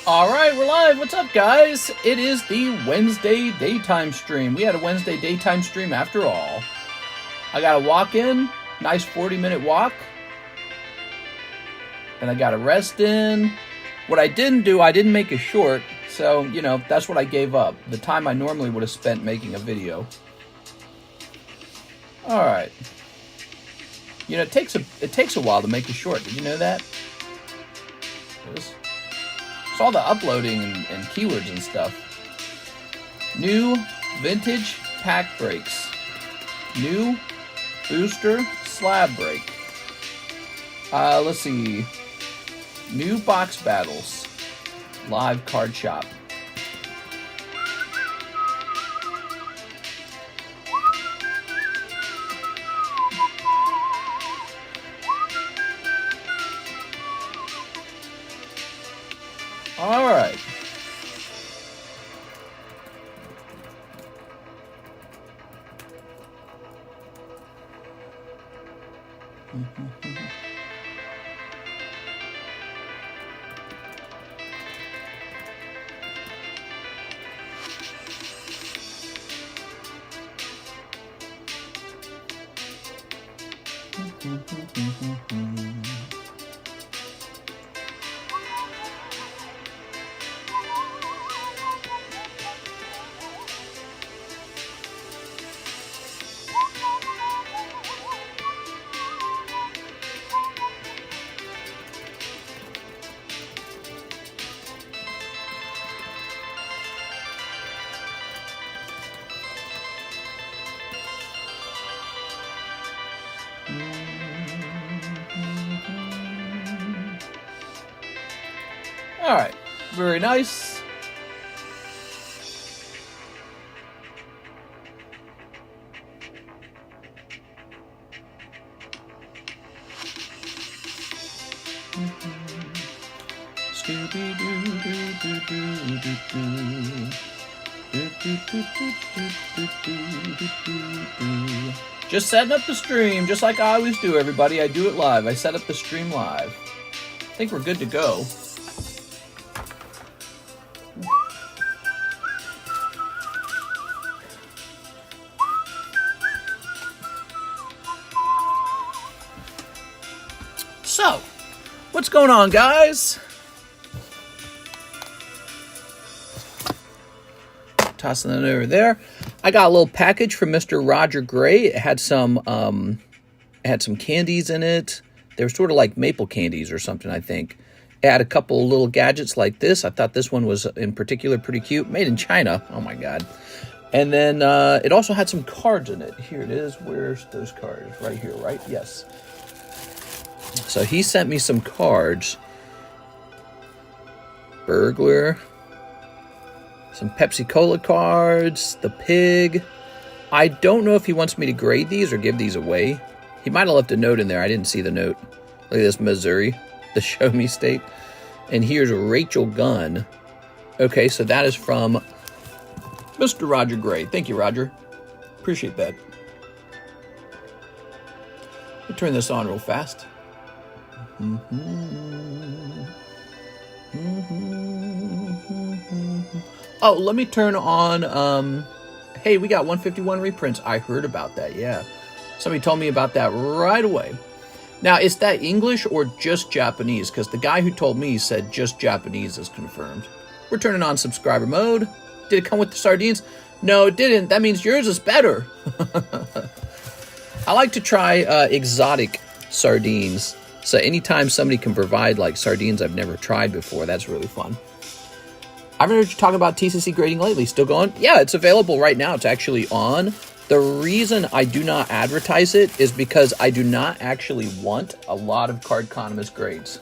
Alright, we're live. What's up, guys? It is the Wednesday daytime stream. We had a Wednesday daytime stream after all. I got a walk in, nice 40-minute walk. And I got a rest in. What I didn't do, I didn't make a short. So, you know, that's what I gave up. The time I normally would have spent making a video. Alright. You know, it takes a while to make a short. Did you know that? It's all the uploading and keywords and stuff. New vintage pack breaks. New booster slab break. Let's see. New box battles. Live card shop. All right. All right, very nice. Just setting up the stream, just like I always do, everybody. I do it live. I set up the stream live. I think we're good to go. So, what's going on, guys? Tossing that over there. I got a little package from Mr. Roger Gray. It had some candies in it. They were sort of like maple candies or something, I think. It had a couple of little gadgets like this. I thought this one was in particular pretty cute. Made in China. Oh my God. And then it also had some cards in it. Here it is. Where's those cards? Right here, right? Yes. So he sent me some cards. Burglar. Some Pepsi Cola cards. The pig. I don't know if he wants me to grade these or give these away. He might have left a note in there. I didn't see the note. Look at this, Missouri. The show me state. And here's Rachel Gunn. Okay, so that is from Mr. Roger Gray. Thank you, Roger. Appreciate that. Let me turn this on real fast. Oh, let me turn on, hey, we got 151 reprints. I heard about that, yeah. Somebody told me about that right away. Now, is that English or just Japanese? Because the guy who told me said just Japanese is confirmed. We're turning on subscriber mode. Did it come with the sardines? No, it didn't. That means yours is better. I like to try exotic sardines. So anytime somebody can provide like sardines I've never tried before, that's really fun. I haven't heard you talking about TCC grading lately. Still going? Yeah, it's available right now. It's actually on. The reason I do not advertise it is because I do not actually want a lot of Cardconomist grades.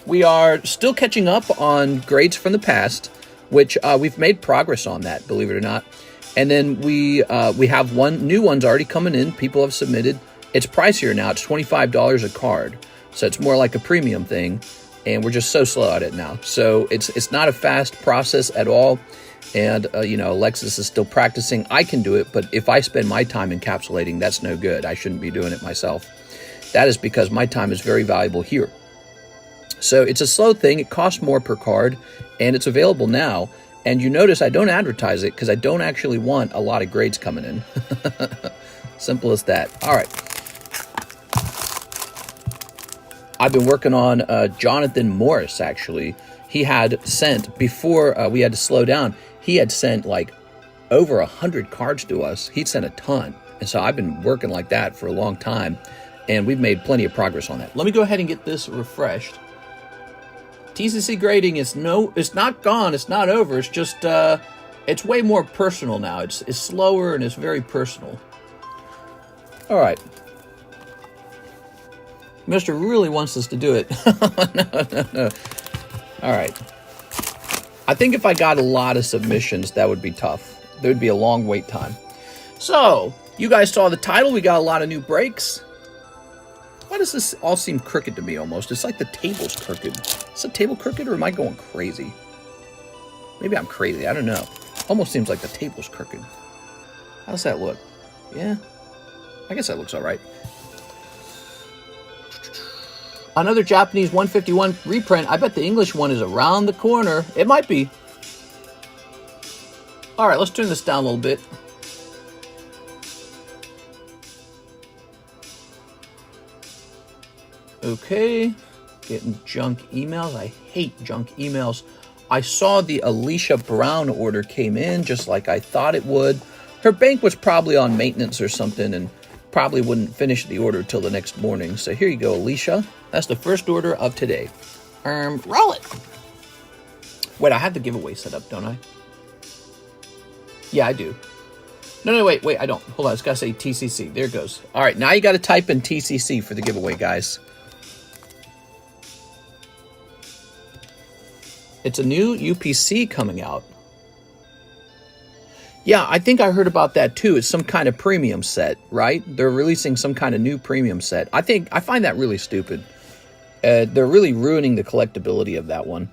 We are still catching up on grades from the past, which we've made progress on that, believe it or not. And then we have new ones already coming in. People have submitted. It's pricier now. It's $25 a card. So it's more like a premium thing. And we're just so slow at it now. So it's not a fast process at all. And, you know, Alexis is still practicing. I can do it, but if I spend my time encapsulating, that's no good. I shouldn't be doing it myself. That is because my time is very valuable here. So it's a slow thing. It costs more per card, and it's available now. And you notice I don't advertise it because I don't actually want a lot of grades coming in. Simple as that. All right. I've been working on Jonathan Morris, actually. He had sent, before we had to slow down, he had sent like over 100 cards to us. He'd sent a ton. And so I've been working like that for a long time, and we've made plenty of progress on that. Let me go ahead and get this refreshed. TCC grading is it's not gone, it's not over, it's just, it's way more personal now. It's slower and it's very personal. All right. Mr. really wants us to do it. No. All right. I think if I got a lot of submissions, that would be tough. There would be a long wait time. So, you guys saw the title. We got a lot of new breaks. Why does this all seem crooked to me almost? It's like the table's crooked. Is the table crooked or am I going crazy? Maybe I'm crazy. I don't know. Almost seems like the table's crooked. How's that look? Yeah. I guess that looks all right. Another Japanese 151 reprint. I bet the English one is around the corner. It might be. All right, let's turn this down a little bit. Okay, getting junk emails. I hate junk emails. I saw the Alicia Brown order came in just like I thought it would. Her bank was probably on maintenance or something and probably wouldn't finish the order till the next morning. So here you go, Alicia. That's the first order of today. Roll it. Wait, I have the giveaway set up, don't I? Yeah, I do. No, wait, I don't. Hold on, it's got to say TCC. There it goes. All right, now you got to type in TCC for the giveaway, guys. It's a new UPC coming out. Yeah, I think I heard about that too. It's some kind of premium set, right? They're releasing some kind of new premium set. I find that really stupid. They're really ruining the collectability of that one.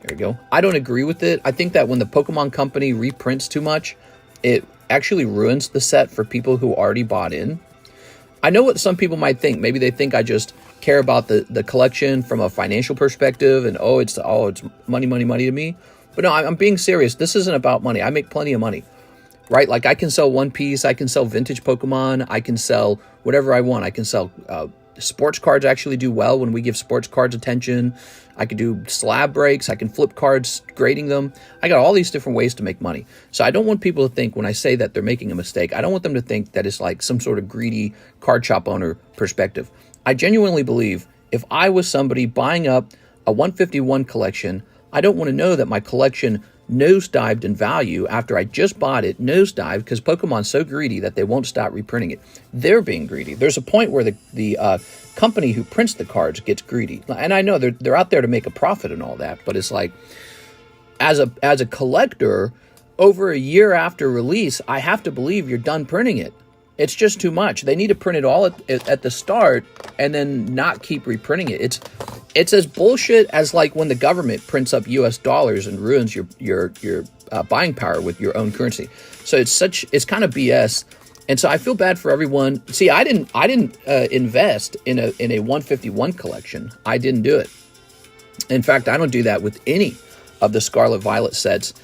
There you go. I don't agree with it. I think that when the Pokemon Company reprints too much, it actually ruins the set for people who already bought in. I know what some people might think. Maybe they think I just care about the collection from a financial perspective and it's money to me. But no, I'm being serious. This isn't about money. I make plenty of money, right? Like I can sell One Piece, I can sell vintage Pokemon, I can sell whatever I want. I can sell sports cards. Actually do well when we give sports cards attention. I can do slab breaks. I can flip cards, grading them. I got all these different ways to make money. So I don't want people to think when I say that they're making a mistake, I don't want them to think that it's like some sort of greedy card shop owner perspective. I genuinely believe if I was somebody buying up a 151 collection, I don't want to know that my collection nosedived in value after I just bought it, nosedived, because Pokemon's so greedy that they won't stop reprinting it. They're being greedy. There's a point where the company who prints the cards gets greedy. And I know they're out there to make a profit and all that, but it's like, as a collector, over a year after release, I have to believe you're done printing it. It's just too much. They need to print it all at the start and then not keep reprinting it. It's as bullshit as like when the government prints up U.S. dollars and ruins your buying power with your own currency. So it's kind of BS. And so I feel bad for everyone. See, I didn't invest in a 151 collection. I didn't do it. In fact, I don't do that with any of the Scarlet Violet sets.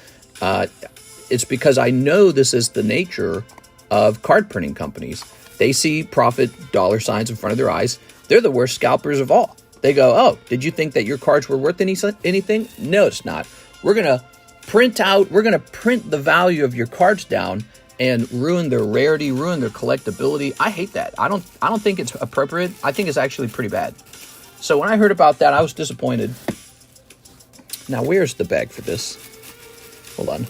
It's because I know this is the nature of card printing companies. They see profit dollar signs in front of their eyes. They're the worst scalpers of all. They go, oh, did you think that your cards were worth anything? No, it's not. We're going to print the value of your cards down and ruin their rarity, ruin their collectability. I hate that. I don't think it's appropriate. I think it's actually pretty bad. So when I heard about that, I was disappointed. Now, where's the bag for this? Hold on.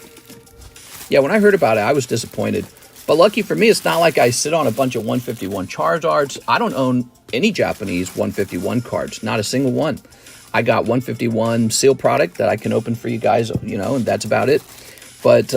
Yeah, when I heard about it, I was disappointed. But lucky for me, it's not like I sit on a bunch of 151 Charizards. I don't own any Japanese 151 cards, not a single one. I got 151 seal product that I can open for you guys, and that's about it. But,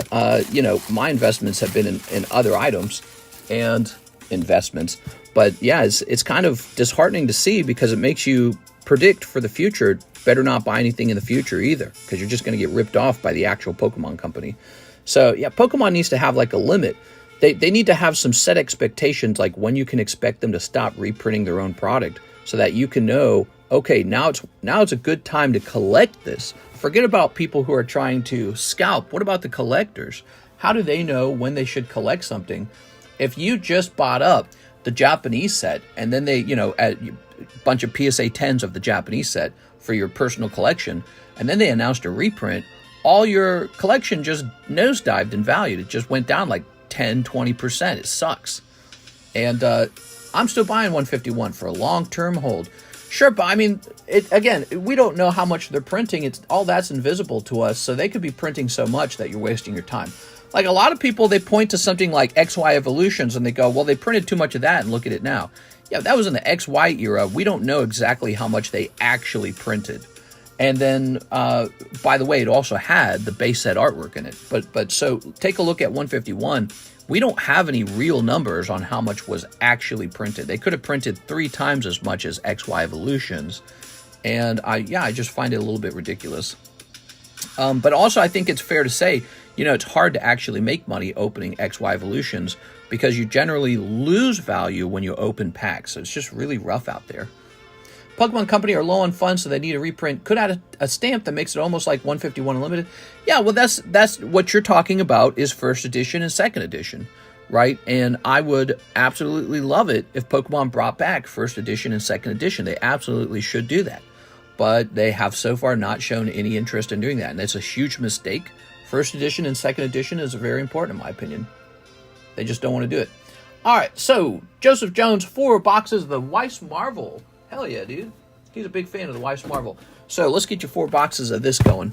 my investments have been in other items and investments. But yeah, it's kind of disheartening to see because it makes you predict for the future. Better not buy anything in the future either, because you're just going to get ripped off by the actual Pokemon company. So yeah, Pokemon needs to have like a limit. They need to have some set expectations, like when you can expect them to stop reprinting their own product, so that you can know, okay, now it's a good time to collect this. Forget about people who are trying to scalp. What about the collectors? How do they know when they should collect something? If you just bought up the Japanese set and then they, a bunch of PSA 10s of the Japanese set for your personal collection, and then they announced a reprint, all your collection just nosedived in value. It just went down like 10, 20%. It sucks. And I'm still buying 151 for a long-term hold. Sure, but I mean, again, we don't know how much they're printing. It's all that's invisible to us, so they could be printing so much that you're wasting your time. Like a lot of people, they point to something like XY Evolutions and they go, well, they printed too much of that and look at it now. Yeah, that was in the XY era. We don't know exactly how much they actually printed. And then, by the way, it also had the base set artwork in it. But so take a look at 151. We don't have any real numbers on how much was actually printed. They could have printed 3 times as much as XY Evolutions. And I just find it a little bit ridiculous. But also, I think it's fair to say, it's hard to actually make money opening XY Evolutions because you generally lose value when you open packs. So it's just really rough out there. Pokemon Company are low on funds, so they need a reprint. Could add a stamp that makes it almost like 151 Unlimited. Yeah, well, that's what you're talking about is first edition and second edition, right? And I would absolutely love it if Pokemon brought back first edition and second edition. They absolutely should do that. But they have so far not shown any interest in doing that, and it's a huge mistake. First edition and second edition is very important, in my opinion. They just don't want to do it. All right, so Joseph Jones, 4 boxes of the Weiss Marvel. Hell yeah, dude. He's a big fan of the Weiss Marvel. So let's get you 4 boxes of this going.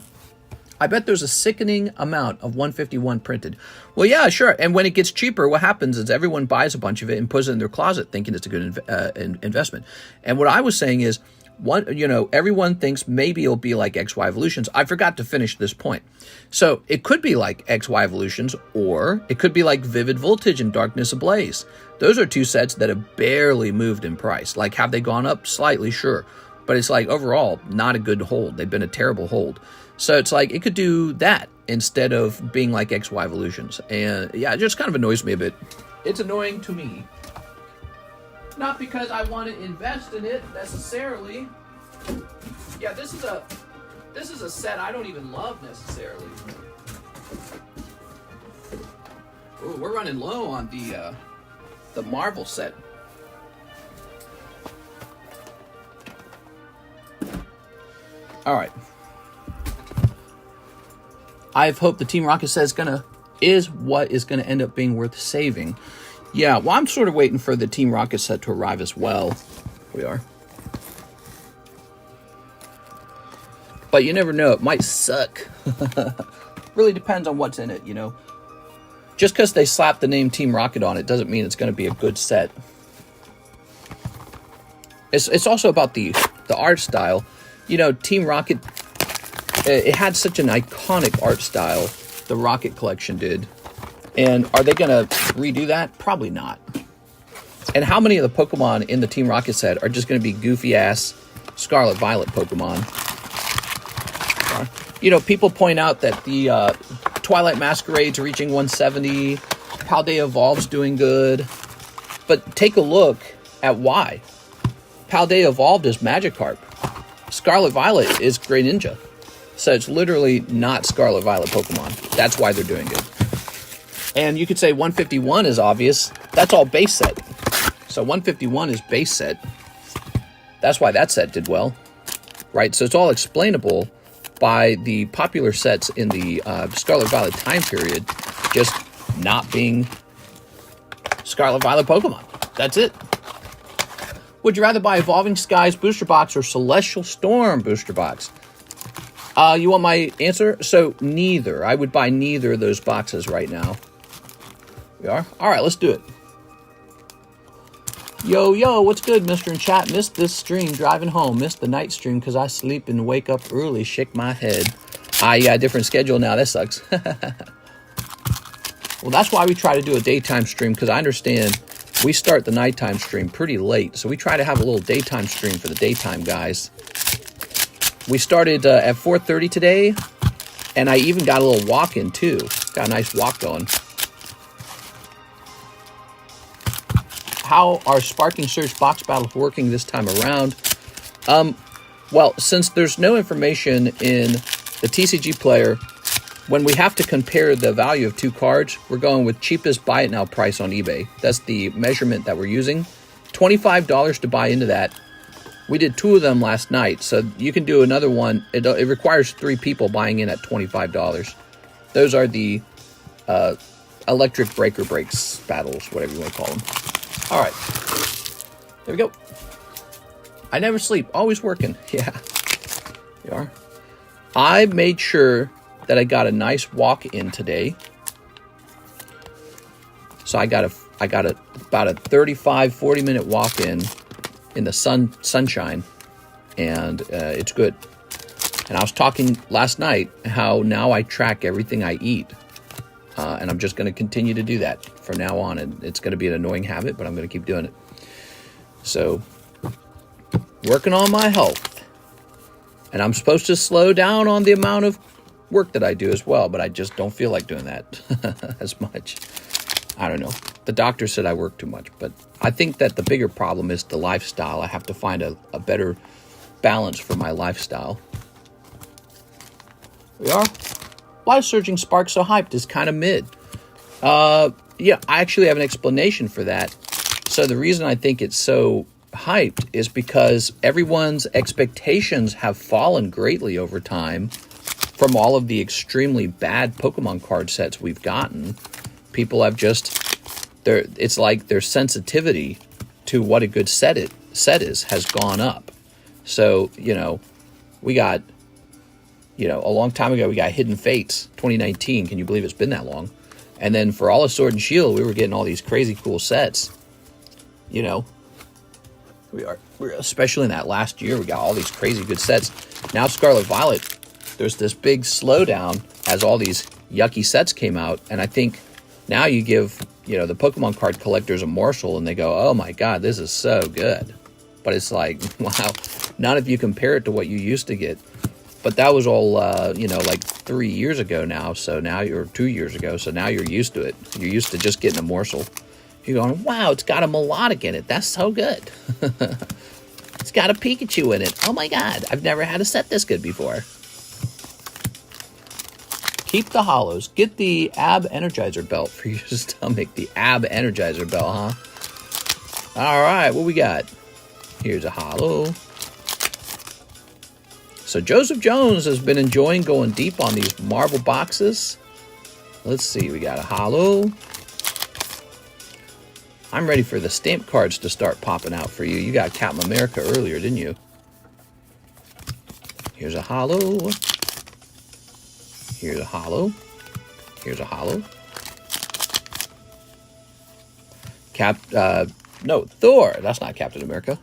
I bet there's a sickening amount of 151 printed. Well, yeah, sure. And when it gets cheaper, what happens is everyone buys a bunch of it and puts it in their closet thinking it's a good investment. And what I was saying is, everyone thinks maybe it'll be like XY Evolutions. I forgot to finish this point. So it could be like XY Evolutions, or it could be like Vivid Voltage and Darkness Ablaze. Those are 2 sets that have barely moved in price. Like, have they gone up slightly? Sure. But it's like, overall, not a good hold. They've been a terrible hold. So it's like, it could do that instead of being like XY Evolutions. And yeah, it just kind of annoys me a bit. It's annoying to me. Not because I want to invest in it necessarily. Yeah, this is a set I don't even love necessarily. Ooh, we're running low on the Marvel set. All right. I've hoped the Team Rocket set is what is gonna end up being worth saving. Yeah, well, I'm sort of waiting for the Team Rocket set to arrive as well. We are. But you never know, it might suck. Really depends on what's in it, Just because they slap the name Team Rocket on it doesn't mean it's going to be a good set. It's also about the art style. Team Rocket, it had such an iconic art style, the Rocket collection did. And are they going to redo that? Probably not. And how many of the Pokemon in the Team Rocket set are just going to be goofy-ass Scarlet Violet Pokemon? People point out that the Twilight Masquerade's reaching 170, Paldea Evolved's doing good. But take a look at why. Paldea Evolved is Magikarp. Scarlet Violet is Greninja. So it's literally not Scarlet Violet Pokemon. That's why they're doing good. And you could say 151 is obvious. That's all base set. So 151 is base set. That's why that set did well. Right? So it's all explainable by the popular sets in the Scarlet Violet time period just not being Scarlet Violet Pokemon. That's it. Would you rather buy Evolving Skies booster box or Celestial Storm booster box? You want my answer? So neither. I would buy neither of those boxes right now. We are? All right, let's do it. Yo, what's good, Mr. in chat? Missed this stream driving home. Missed the night stream because I sleep and wake up early. Shake my head. Yeah, different schedule now. That sucks. Well, that's why we try to do a daytime stream, because I understand we start the nighttime stream pretty late. So we try to have a little daytime stream for the daytime guys. We started at 4:30 today, and I even got a little walk in too. Got a nice walk going. how are Sparking Surge box battles working this time around? Well, since there's no information in the TCG player, when we have to compare the value of 2 cards, we're going with cheapest buy it now price on eBay. That's the measurement that we're using. $25 to buy into that. We did 2 of them last night, so you can do another one. It requires 3 people buying in at $25. Those are the electric breaker breaks battles, whatever you want to call them. All right, there we go. I never sleep, always working. Yeah, you are. I made sure that I got a nice walk in today. So I got about a 35-40 minute walk in the sunshine, and it's good. And I was talking last night how now I track everything I eat, and I'm just going to continue to do that from now on. And it's going to be an annoying habit, but I'm going to keep doing it. So, working on my health, and I'm supposed to slow down on the amount of work that I do as well, but I just don't feel like doing that as much. I don't know. The doctor said I work too much, but I think that the bigger problem is the lifestyle. I have to find a better balance for my lifestyle. We are. Why is Surging Spark so hyped? It's kind of mid. Yeah, I actually have an explanation for that. So the reason I think it's so hyped is because everyone's expectations have fallen greatly over time from all of the extremely bad Pokemon card sets we've gotten. People have just, it's like their sensitivity to what a good set is has gone up. So, we got, a long time ago, we got Hidden Fates 2019. Can you believe it's been that long? And then for all of Sword and Shield, we were getting all these crazy cool sets. We're especially in that last year, we got all these crazy good sets. Now Scarlet Violet, there's this big slowdown as all these yucky sets came out, and I think now you give, the Pokemon card collectors a morsel and they go, oh my god, this is so good. But it's like, wow, not if you compare it to what you used to get. But that was all, like 3 years ago now, so now you're 2 years ago, so now you're used to it. You're used to just getting a morsel. You're going, wow, it's got a melodic in it. That's so good. It's got a Pikachu in it. Oh my god, I've never had a set this good before. Keep the holos. Get the ab energizer belt for your stomach. The ab energizer belt, huh? All right, what we got? Here's a holo. So Joseph Jones has been enjoying going deep on these Marvel boxes. Let's see, we got a holo. I'm ready for the stamp cards to start popping out for you. You got Captain America earlier, didn't you? Here's a holo. Here's a holo. Here's a holo. No, Thor. That's not Captain America.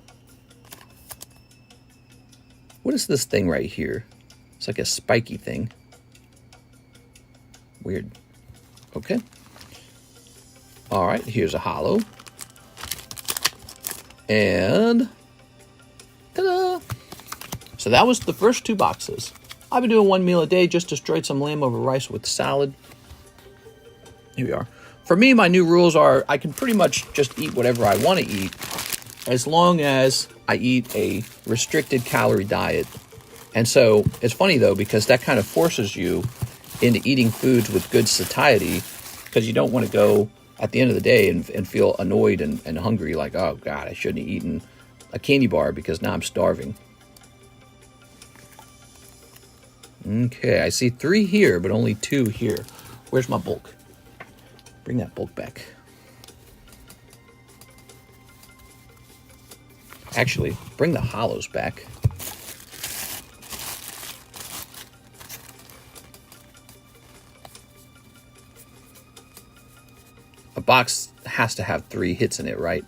What is this thing right here? It's like a spiky thing. Weird. Okay. All right, here's a holo. And ta-da! So that was the first 2 boxes. I've been doing 1 meal a day, just destroyed some lamb over rice with salad. Here we are. For me, my new rules are I can pretty much just eat whatever I want to eat as long as I eat a restricted calorie diet. And so it's funny, though, because that kind of forces you into eating foods with good satiety, because you don't want to go at the end of the day and feel annoyed and hungry, like, oh, God, I shouldn't have eaten a candy bar because now I'm starving. Okay, I see 3 here, but only 2 here. Where's my bulk? Bring that bulk back. Actually, bring the holos back. A box has to have 3 hits in it, right?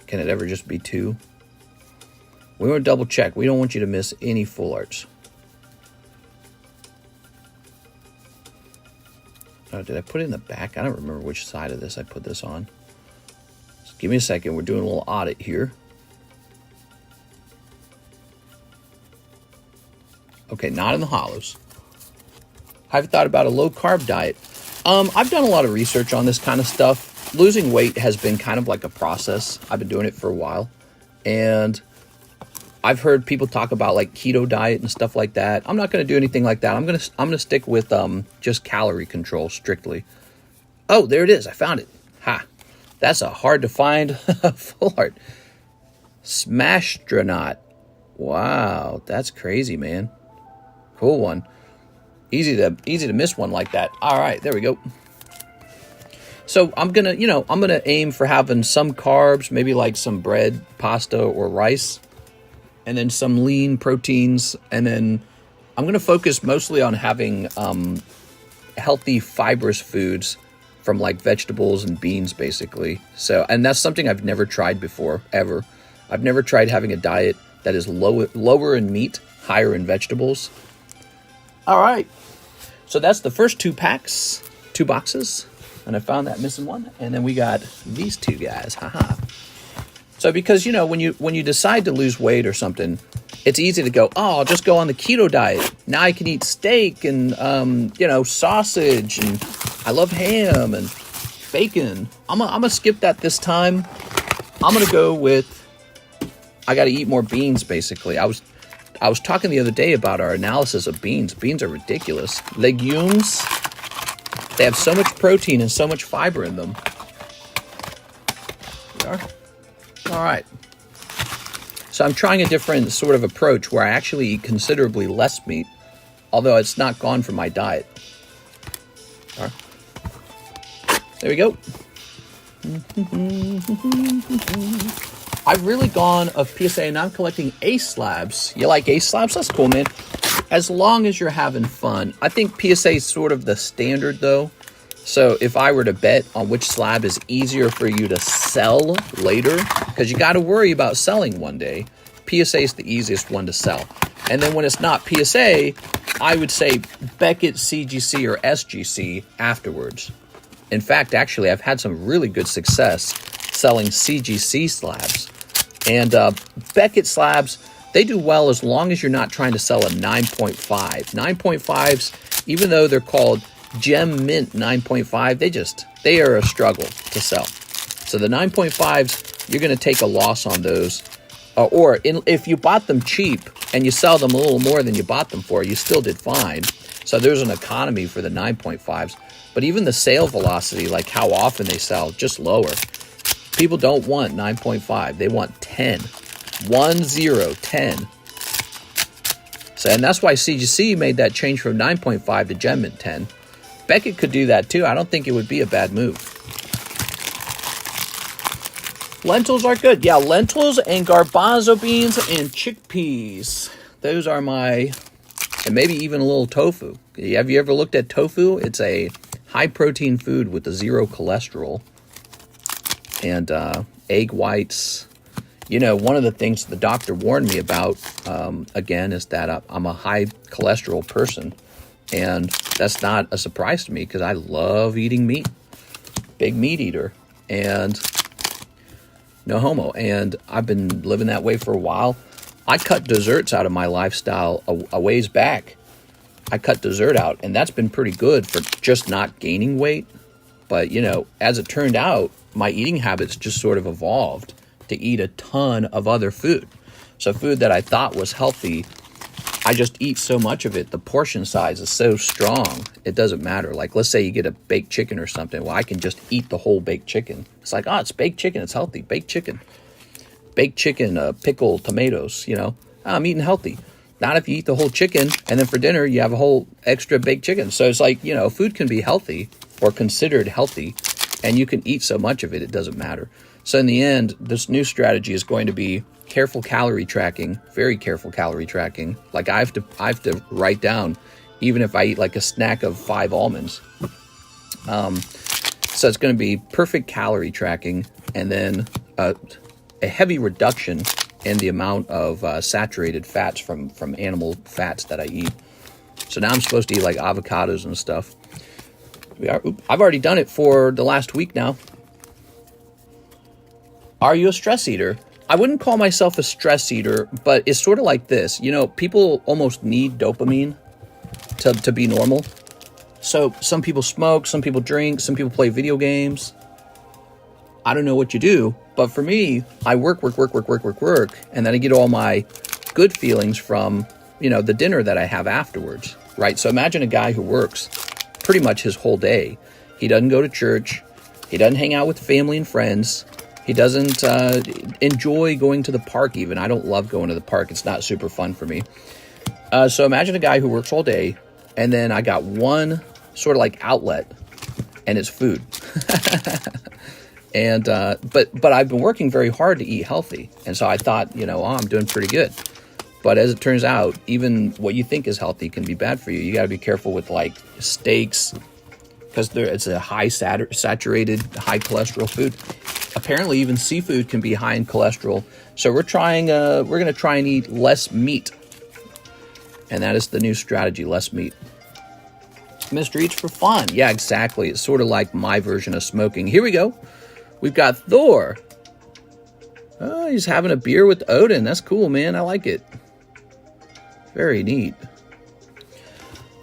Can it ever just be 2? We want to double check. We don't want you to miss any full arts. Oh, did I put it in the back? I don't remember which side of this I put this on. Just give me a second. We're doing a little audit here. Okay, not in the holos. Have you thought about a low-carb diet? I've done a lot of research on this kind of stuff. losing weight has been kind of like a process. I've been doing it for a while, and I've heard people talk about like keto diet and stuff like that. I'm not going to do anything like that. I'm going to stick with just calorie control strictly. Oh, there it is. I found it. Ha. That's a hard to find full art. Smashtronaut. Wow, that's crazy, man. Cool one. Easy to miss one like that. All right, there we go. So I'm gonna aim for having some carbs, maybe like some bread, pasta, or rice, and then some lean proteins, and then I'm gonna focus mostly on having healthy, fibrous foods from like vegetables and beans, basically. So, and that's something I've never tried before, ever. I've never tried having a diet that is lower in meat, higher in vegetables. All right. So that's the first 2 boxes. And I found that missing one. And then we got these 2 guys. Haha. So because, when you decide to lose weight or something, it's easy to go, oh, I'll just go on the keto diet. Now I can eat steak and, sausage, and I love ham and bacon. I'm gonna skip that this time. I'm going to go with, I got to eat more beans, basically. I was talking the other day about our analysis of beans. Beans are ridiculous. Legumes, they have so much protein and so much fiber in them. There we are. All right. So I'm trying a different sort of approach where I actually eat considerably less meat, although it's not gone from my diet. All right. There we go. I've really gone of PSA, and I'm collecting ace slabs. You like ace slabs? That's cool, man. As long as you're having fun. I think PSA is sort of the standard, though. So if I were to bet on which slab is easier for you to sell later, because you got to worry about selling one day, PSA is the easiest one to sell. And then when it's not PSA, I would say Beckett, CGC, or SGC afterwards. In fact, actually, I've had some really good success selling CGC slabs. And Beckett slabs, they do well as long as you're not trying to sell a 9.5. 9.5s, even though they're called Gem Mint 9.5, they are a struggle to sell. So the 9.5s, you're going to take a loss on those. If you bought them cheap and you sell them a little more than you bought them for, you still did fine. So there's an economy for the 9.5s. But even the sale velocity, like how often they sell, just lower. People don't want 9.5. They want 10. 10. So, and that's why CGC made that change from 9.5 to Gem Mint 10. Beckett could do that too. I don't think it would be a bad move. Lentils are good. Yeah, lentils and garbanzo beans and chickpeas. Those are and maybe even a little tofu. Have you ever looked at tofu? It's a high protein food with a 0 cholesterol. And egg whites. One of the things the doctor warned me about, again, is that I'm a high cholesterol person. And that's not a surprise to me because I love eating meat. Big meat eater. And no homo. And I've been living that way for a while. I cut desserts out of my lifestyle a ways back. I cut dessert out, and that's been pretty good for just not gaining weight. But, as it turned out, my eating habits just sort of evolved to eat a ton of other food. So food that I thought was healthy, I just eat so much of it. The portion size is so strong, it doesn't matter. Like, let's say you get a baked chicken or something. Well, I can just eat the whole baked chicken. It's like, it's baked chicken. It's healthy. Baked chicken. Baked chicken, pickled tomatoes, I'm eating healthy. Not if you eat the whole chicken, and then for dinner, you have a whole extra baked chicken. So it's like, food can be healthy or considered healthy, and you can eat so much of it, it doesn't matter. So in the end, this new strategy is going to be careful calorie tracking, very careful calorie tracking. Like I have to write down, even if I eat like a snack of 5 almonds. So it's going to be perfect calorie tracking, and then a heavy reduction in the amount of saturated fats from animal fats that I eat. So now I'm supposed to eat like avocados and stuff. I've already done it for the last week now. Are you a stress eater? I wouldn't call myself a stress eater, but it's sort of like this. People almost need dopamine to be normal. So some people smoke, some people drink, some people play video games. I don't know what you do, but for me, I work, and then I get all my good feelings from, you know, the dinner that I have afterwards, right? So imagine a guy who works pretty much his whole day. He doesn't go to church. He doesn't hang out with family and friends. He doesn't enjoy going to the park even. I don't love going to the park. It's not super fun for me. So imagine a guy who works all day, and then I got one sort of like outlet, and it's food. And but I've been working very hard to eat healthy, and so I thought, you know, I'm doing pretty good. But as it turns out, even what you think is healthy can be bad for you. You got to be careful with like steaks, because it's a high saturated, high cholesterol food. Apparently, even seafood can be high in cholesterol. So we're going to try and eat less meat, and that is the new strategy: less meat. Mr. Eats for fun. Yeah, exactly. It's sort of like my version of smoking. Here we go. We've got Thor. Oh, he's having a beer with Odin. That's cool, man. I like it. Very neat.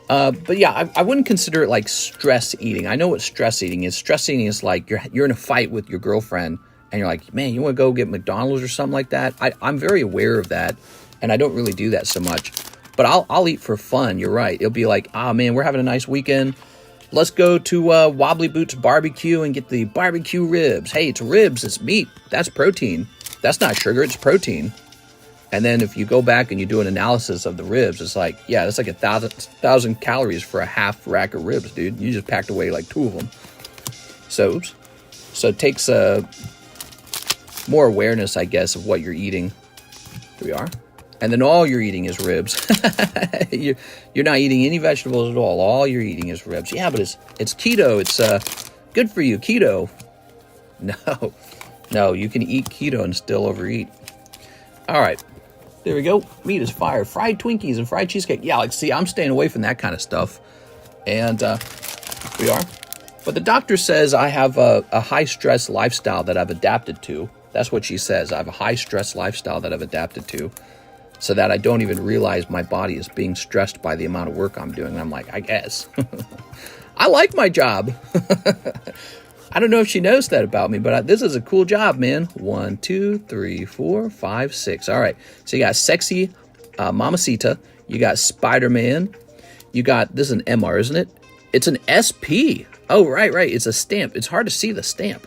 But yeah, I wouldn't consider it like stress eating. I know what stress eating is. Stress eating is like you're in a fight with your girlfriend, and you're like, man, you want to go get McDonald's or something like that? I'm very aware of that, and I don't really do that so much. But I'll eat for fun. You're right. It'll be like, ah, man, we're having a nice weekend. Let's go to Wobbly Boots Barbecue and get the barbecue ribs. Hey, it's ribs. It's meat. That's protein. That's not sugar. It's protein. And then if you go back and you do an analysis of the ribs, it's like, yeah, that's like 1,000 calories for a half rack of ribs, dude. You just packed away like 2 of them. So it takes more awareness, I guess, of what you're eating. Here we are. And then all you're eating is ribs. You're not eating any vegetables at all. All you're eating is ribs. Yeah, but it's keto. It's good for you, keto. No, you can eat keto and still overeat. All right, there we go. Meat is fire. Fried Twinkies and fried cheesecake. Yeah, like, see, I'm staying away from that kind of stuff. And we are. But the doctor says I have a high-stress lifestyle that I've adapted to. That's what she says. I have a high-stress lifestyle that I've adapted to, so that I don't even realize my body is being stressed by the amount of work I'm doing. And I'm like, I guess. I like my job. I don't know if she knows that about me, but this is a cool job, man. 1, 2, 3, 4, 5, 6. All right. So you got Sexy Mamacita. You got Spider-Man. You got, this is an MR, isn't it? It's an SP. Oh, right. It's a stamp. It's hard to see the stamp.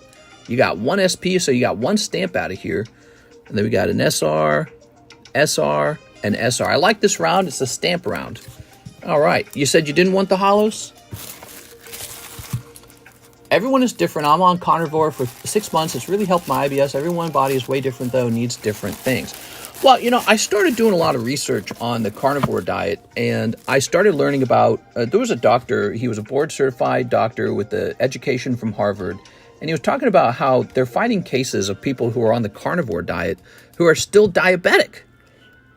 You got one SP, so you got one stamp out of here. And then we got an SR, SR, and SR. I like this round. It's a stamp round. All right. You said you didn't want the holos? Everyone is different. I'm on carnivore for 6 months. It's really helped my IBS. Everyone's body is way different, though, needs different things. Well, you know, I started doing a lot of research on the carnivore diet, and I started learning about, there was a doctor, he was a board-certified doctor with the education from Harvard, and he was talking about how they're finding cases of people who are on the carnivore diet who are still diabetic.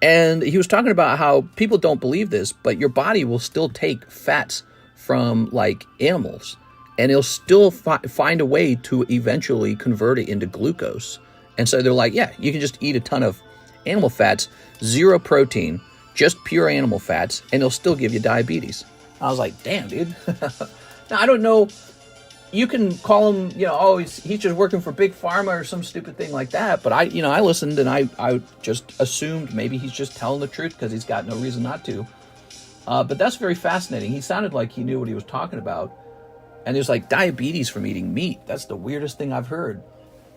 And he was talking about how people don't believe this, but your body will still take fats from, like, animals, and it'll still find a way to eventually convert it into glucose. And so they're like, yeah, you can just eat a ton of animal fats, 0 protein, just pure animal fats, and it'll still give you diabetes. I was like, damn, dude. Now, I don't know. You can call him, you know, oh, he's just working for Big Pharma or some stupid thing like that. But I listened, and I just assumed maybe he's just telling the truth because he's got no reason not to. But that's very fascinating. He sounded like he knew what he was talking about. And there's like diabetes from eating meat. That's the weirdest thing I've heard.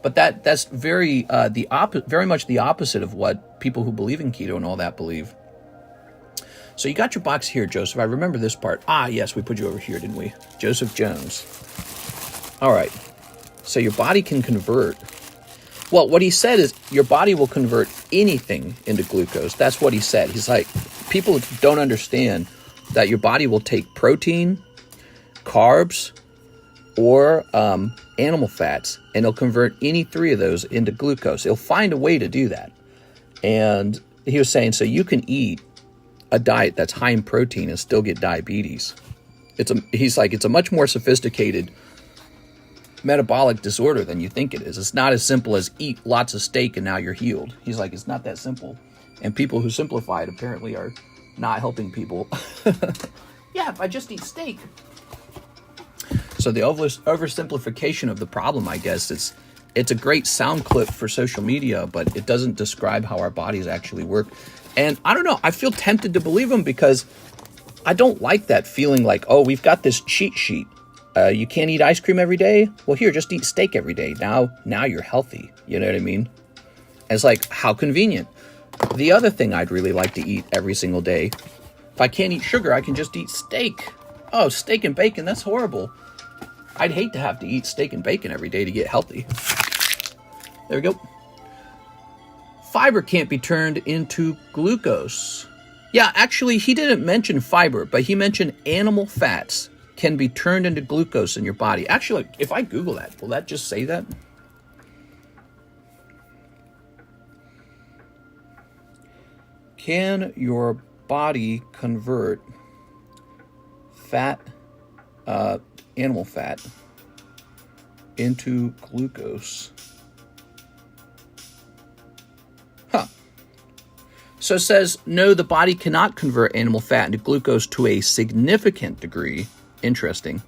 But that's very much the opposite of what people who believe in keto and all that believe. So you got your box here, Joseph. I remember this part. Ah, yes, we put you over here, didn't we? Joseph Jones. All right. So your body can convert. Well, what he said is your body will convert anything into glucose. That's what he said. He's like, people don't understand that your body will take protein, carbs, or animal fats, and it'll convert any 3 of those into glucose. It'll find a way to do that. And he was saying, so you can eat a diet that's high in protein and still get diabetes. He's like, it's a much more sophisticated metabolic disorder than you think it is. It's not as simple as eat lots of steak and now you're healed. He's like, it's not that simple. And people who simplify it apparently are not helping people. Yeah, if I just eat steak. So the oversimplification of the problem, I guess, it's a great sound clip for social media, but it doesn't describe how our bodies actually work. And I don't know, I feel tempted to believe him because I don't like that feeling like, oh, we've got this cheat sheet. You can't eat ice cream every day? Well, here, just eat steak every day. Now you're healthy. You know what I mean? And it's like, how convenient. The other thing I'd really like to eat every single day, if I can't eat sugar, I can just eat steak. Oh, steak and bacon, that's horrible. I'd hate to have to eat steak and bacon every day to get healthy. There we go. Fiber can't be turned into glucose. Yeah, actually, he didn't mention fiber, but he mentioned animal fats can be turned into glucose in your body. Actually, if I Google that, will that just say that? Can your body convert fat, animal fat, into glucose? Huh. So it says, no, the body cannot convert animal fat into glucose to a significant degree. Interesting.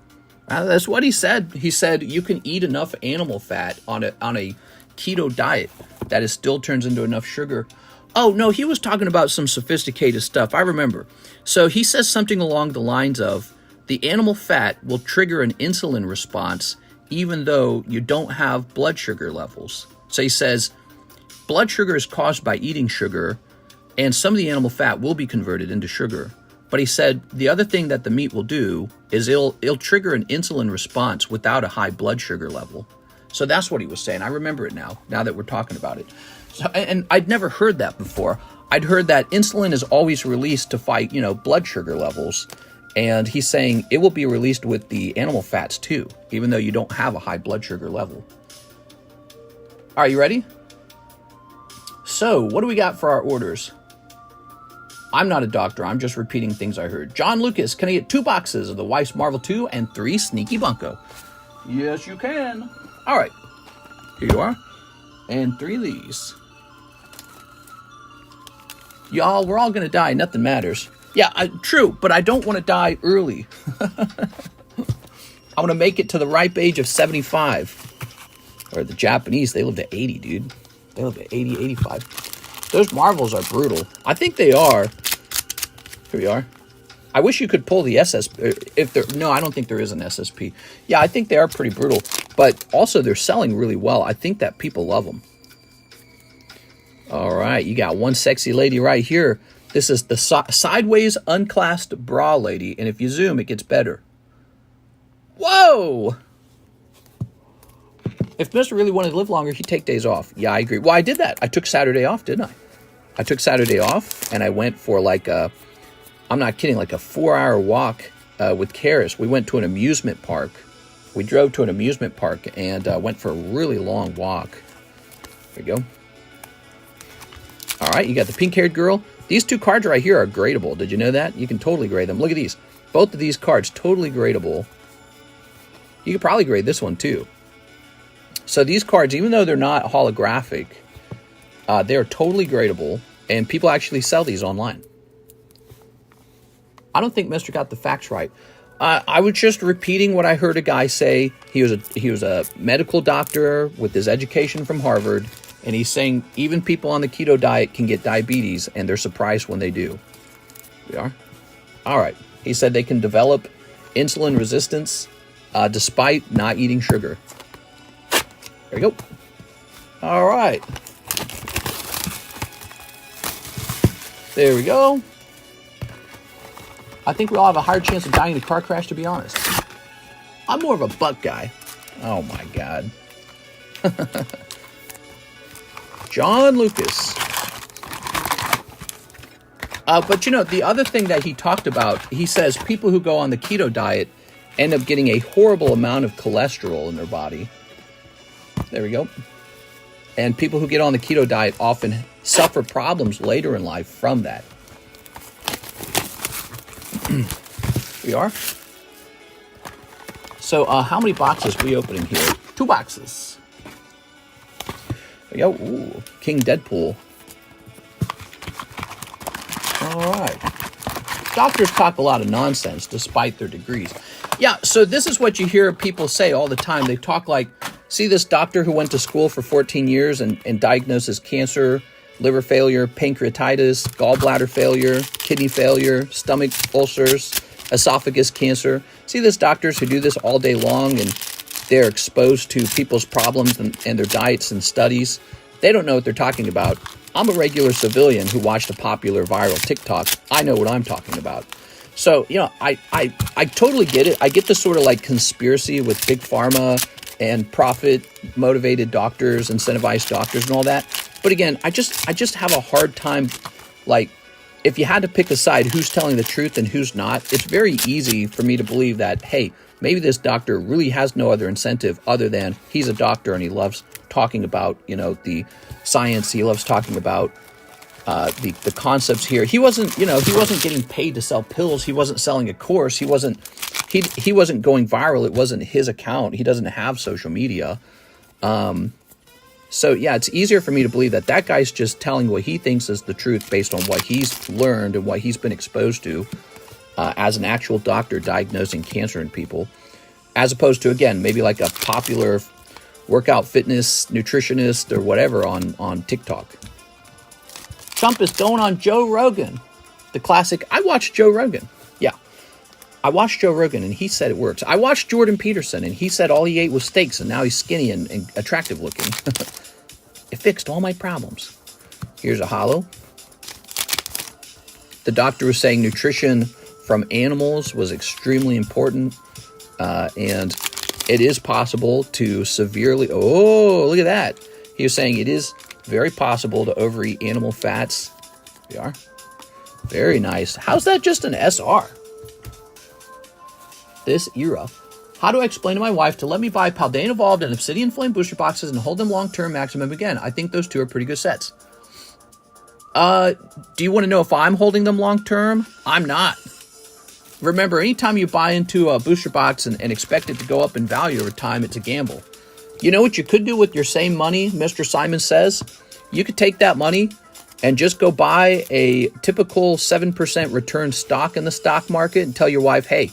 That's what he said. He said you can eat enough animal fat on a keto diet that it still turns into enough sugar. Oh, no, he was talking about some sophisticated stuff. I remember. So he says something along the lines of, the animal fat will trigger an insulin response even though you don't have blood sugar levels. So he says, blood sugar is caused by eating sugar, and some of the animal fat will be converted into sugar. But he said the other thing that the meat will do is it'll trigger an insulin response without a high blood sugar level. So that's what he was saying. I remember it now that we're talking about it. So, and I'd never heard that before. I'd heard that insulin is always released to fight, blood sugar levels. And he's saying it will be released with the animal fats too, even though you don't have a high blood sugar level. All right, you ready? So what do we got for our orders? I'm not a doctor. I'm just repeating things I heard. John Lucas, can I get 2 boxes of the Weiss Marvel 2 and 3 Sneaky Bunko? Yes, you can. All right. Here you are. And 3 of these. Y'all, we're all going to die. Nothing matters. Yeah, true, but I don't want to die early. I want to make it to the ripe age of 75. Or the Japanese, they live to 80, dude. They live to 80, 85. Those Marvels are brutal. I think they are. Here we are. I wish you could pull the SSP. No, I don't think there is an SSP. Yeah, I think they are pretty brutal. But also, they're selling really well. I think that people love them. All right, you got one sexy lady right here. This is the sideways unclasped bra lady. And if you zoom, it gets better. Whoa! If Mr. really wanted to live longer, he'd take days off. Yeah, I agree. Well, I did that. I took Saturday off, didn't I? I took Saturday off, and I went for I'm not kidding, like a 4-hour walk with Karis. We went to an amusement park. We drove to an amusement park and went for a really long walk. There you go. All right, you got the pink-haired girl. These 2 cards right here are gradable. Did you know that? You can totally grade them. Look at these. Both of these cards, totally gradable. You could probably grade this one, too. So these cards, even though they're not holographic, they're totally gradable, and people actually sell these online. I don't think Mr. got the facts right. I was just repeating what I heard a guy say. He was a medical doctor with his education from Harvard, and he's saying even people on the keto diet can get diabetes, and they're surprised when they do. We are? All right. He said they can develop insulin resistance despite not eating sugar. There you go. All right. There we go. I think we all have a higher chance of dying in a car crash, to be honest. I'm more of a butt guy. Oh, my God. John Lucas. But, the other thing that he talked about, he says people who go on the keto diet end up getting a horrible amount of cholesterol in their body. There we go. And people who get on the keto diet often suffer problems later in life from that. We are. So, how many boxes are we opening here? 2 boxes. There we go. Ooh, King Deadpool. All right. Doctors talk a lot of nonsense despite their degrees. Yeah, so this is what you hear people say all the time. They talk like, See this doctor who went to school for 14 years and diagnoses cancer, liver failure, pancreatitis, gallbladder failure, kidney failure, stomach ulcers, esophagus cancer. See this doctors who do this all day long, and they're exposed to people's problems and their diets and studies. They don't know what they're talking about. I'm a regular civilian who watched a popular viral TikTok. I know what I'm talking about. So, I totally get it. I get the sort of like conspiracy with big pharma and profit-motivated doctors, incentivized doctors and all that. But again, I just have a hard time, like, if you had to pick a side, who's telling the truth and who's not, it's very easy for me to believe that, hey, maybe this doctor really has no other incentive other than he's a doctor and he loves talking about, the science. He loves talking about the concepts here. He wasn't getting paid to sell pills. He wasn't selling a course. He wasn't going viral. It wasn't his account. He doesn't have social media. So yeah, it's easier for me to believe that guy's just telling what he thinks is the truth based on what he's learned and what he's been exposed to as an actual doctor diagnosing cancer in people, as opposed to, again, maybe like a popular workout fitness nutritionist or whatever on TikTok. Trump is going on Joe Rogan. The classic, I watched Joe Rogan. Yeah. I watched Joe Rogan and he said it works. I watched Jordan Peterson and he said all he ate was steaks and now he's skinny and attractive looking. It fixed all my problems. Here's a holo. The doctor was saying nutrition from animals was extremely important. And it is possible to severely... Oh, look at that. He was saying it is very possible to overeat animal fats. We are. Very nice. How's that just an SR? This era. How do I explain to my wife to let me buy Paldean Evolved and Obsidian Flame booster boxes and hold them long-term maximum again? I think those two are pretty good sets. Do you want to know if I'm holding them long-term? I'm not. Remember, anytime you buy into a booster box and expect it to go up in value over time, it's a gamble. You know what you could do with your same money, Mr. Simon says? You could take that money and just go buy a typical 7% return stock in the stock market and tell your wife, hey,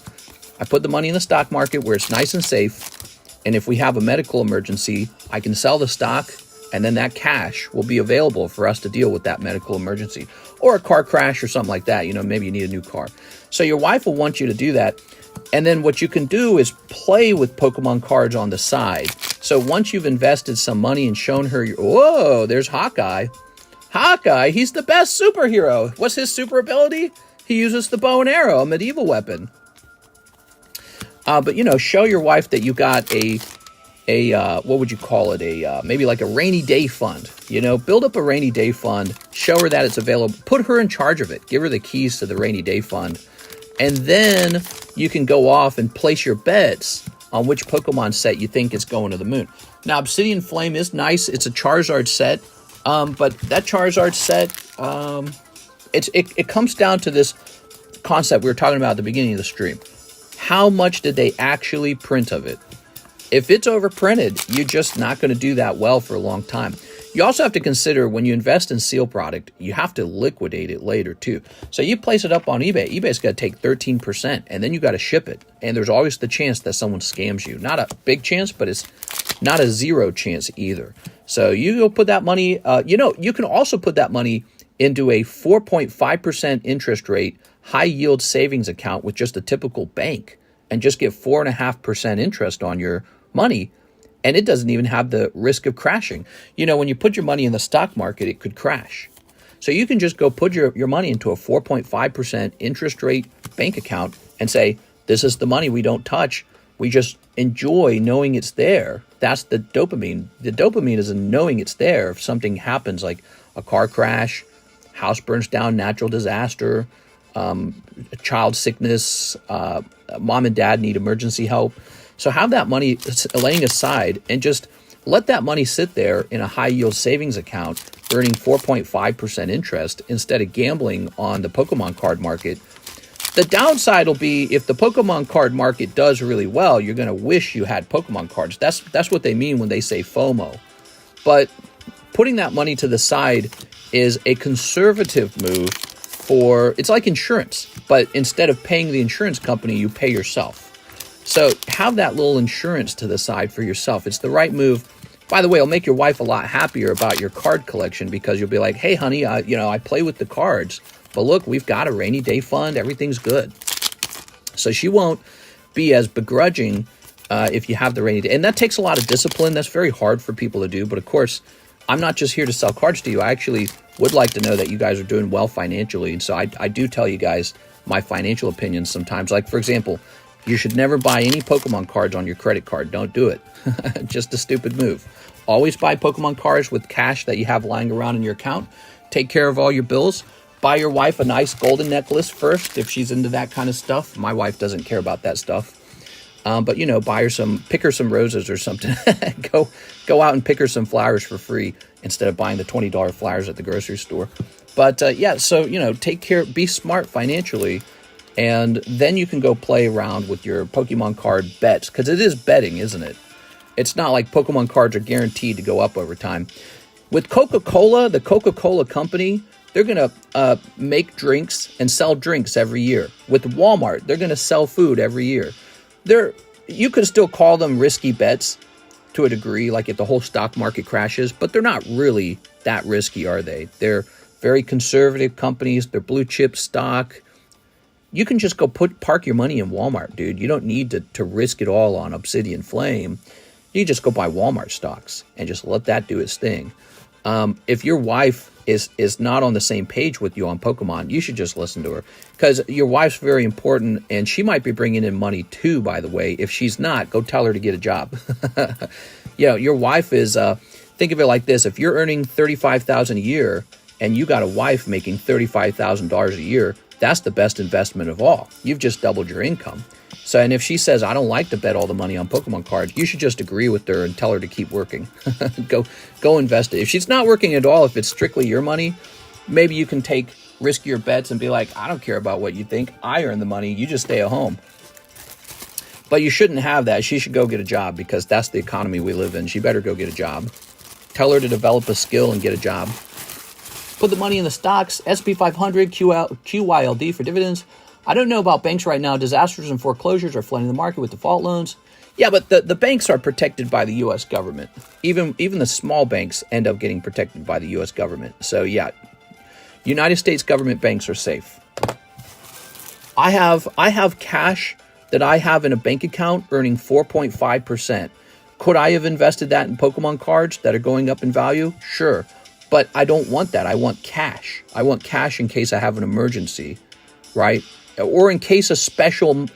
I put the money in the stock market where it's nice and safe, and if we have a medical emergency, I can sell the stock, and then that cash will be available for us to deal with that medical emergency. Or a car crash or something like that. Maybe you need a new car. So your wife will want you to do that. And then what you can do is play with Pokemon cards on the side. So once you've invested some money and shown her, whoa, there's Hawkeye. Hawkeye, he's the best superhero. What's his super ability? He uses the bow and arrow, a medieval weapon. But show your wife that you got a what would you call it? Maybe like a rainy day fund. Build up a rainy day fund. Show her that it's available. Put her in charge of it. Give her the keys to the rainy day fund. And then you can go off and place your bets on which Pokemon set you think is going to the moon. Now, Obsidian Flame is nice. It's a Charizard set. But that Charizard set, it comes down to this concept we were talking about at the beginning of the stream. How much did they actually print of it? If it's overprinted, you're just not going to do that well for a long time. You also have to consider when you invest in seal product, you have to liquidate it later too. So you place it up on eBay. eBay's got to take 13%, and then you got to ship it. And there's always the chance that someone scams you. Not a big chance, but it's not a zero chance either. So you go put that money, you can also put that money into a 4.5% interest rate high yield savings account with just a typical bank and just get 4.5% interest on your money. And it doesn't even have the risk of crashing. When you put your money in the stock market, it could crash. So you can just go put your money into a 4.5% interest rate bank account and say, this is the money we don't touch. We just enjoy knowing it's there. That's the dopamine. The dopamine is in knowing it's there. If something happens like a car crash, house burns down, natural disaster, child sickness, mom and dad need emergency help. So have that money laying aside and just let that money sit there in a high yield savings account, earning 4.5% interest instead of gambling on the Pokemon card market. The downside will be if the Pokemon card market does really well, you're going to wish you had Pokemon cards. That's what they mean when they say FOMO. But putting that money to the side is a conservative move it's like insurance, but instead of paying the insurance company, you pay yourself. So have that little insurance to the side for yourself. It's the right move. By the way, it'll make your wife a lot happier about your card collection, because you'll be like, hey, honey, I play with the cards, but look, we've got a rainy day fund. Everything's good. So she won't be as begrudging if you have the rainy day. And that takes a lot of discipline. That's very hard for people to do. But of course, I'm not just here to sell cards to you. I actually would like to know that you guys are doing well financially. And so I do tell you guys my financial opinions sometimes. Like, for example, you should never buy any Pokemon cards on your credit card. Don't do it. Just a stupid move. Always buy Pokemon cards with cash that you have lying around in your account. Take care of all your bills. Buy your wife a nice golden necklace first if she's into that kind of stuff. My wife doesn't care about that stuff. But, buy her pick her some roses or something. Go out and pick her some flowers for free instead of buying the $20 flowers at the grocery store. But, so, take care, be smart financially. And then you can go play around with your Pokemon card bets, because it is betting, isn't it? It's not like Pokemon cards are guaranteed to go up over time. With Coca-Cola, the Coca-Cola company, they're going to make drinks and sell drinks every year. With Walmart, they're going to sell food every year. You could still call them risky bets to a degree, like if the whole stock market crashes, but they're not really that risky, are they? They're very conservative companies. They're blue chip stock. You can just go park your money in Walmart, dude. You don't need to risk it all on Obsidian Flame. You just go buy Walmart stocks and just let that do its thing. If your wife is not on the same page with you on Pokemon, you should just listen to her, because your wife's very important, and she might be bringing in money too, by the way. If she's not, go tell her to get a job. Your wife is, think of it like this. If you're earning $35,000 a year and you got a wife making $35,000 a year, that's the best investment of all. You've just doubled your income. So, and if she says, I don't like to bet all the money on Pokemon cards, you should just agree with her and tell her to keep working. Go invest it. If she's not working at all, if it's strictly your money, maybe you can take riskier bets and be like, I don't care about what you think. I earn the money. You just stay at home. But you shouldn't have that. She should go get a job, because that's the economy we live in. She better go get a job. Tell her to develop a skill and get a job. Put the money in the stocks, SP 500, QYLD for dividends. I don't know about banks right now. Disasters and foreclosures are flooding the market with default loans. Yeah, but the banks are protected by the U.S. government. Even the small banks end up getting protected by the U.S. government. So yeah, United States government banks are safe. I have cash that I have in a bank account earning 4.5%. Could I have invested that in Pokemon cards that are going up in value? Sure. But I don't want that. I want cash. I want cash in case I have an emergency, right? Or in case a special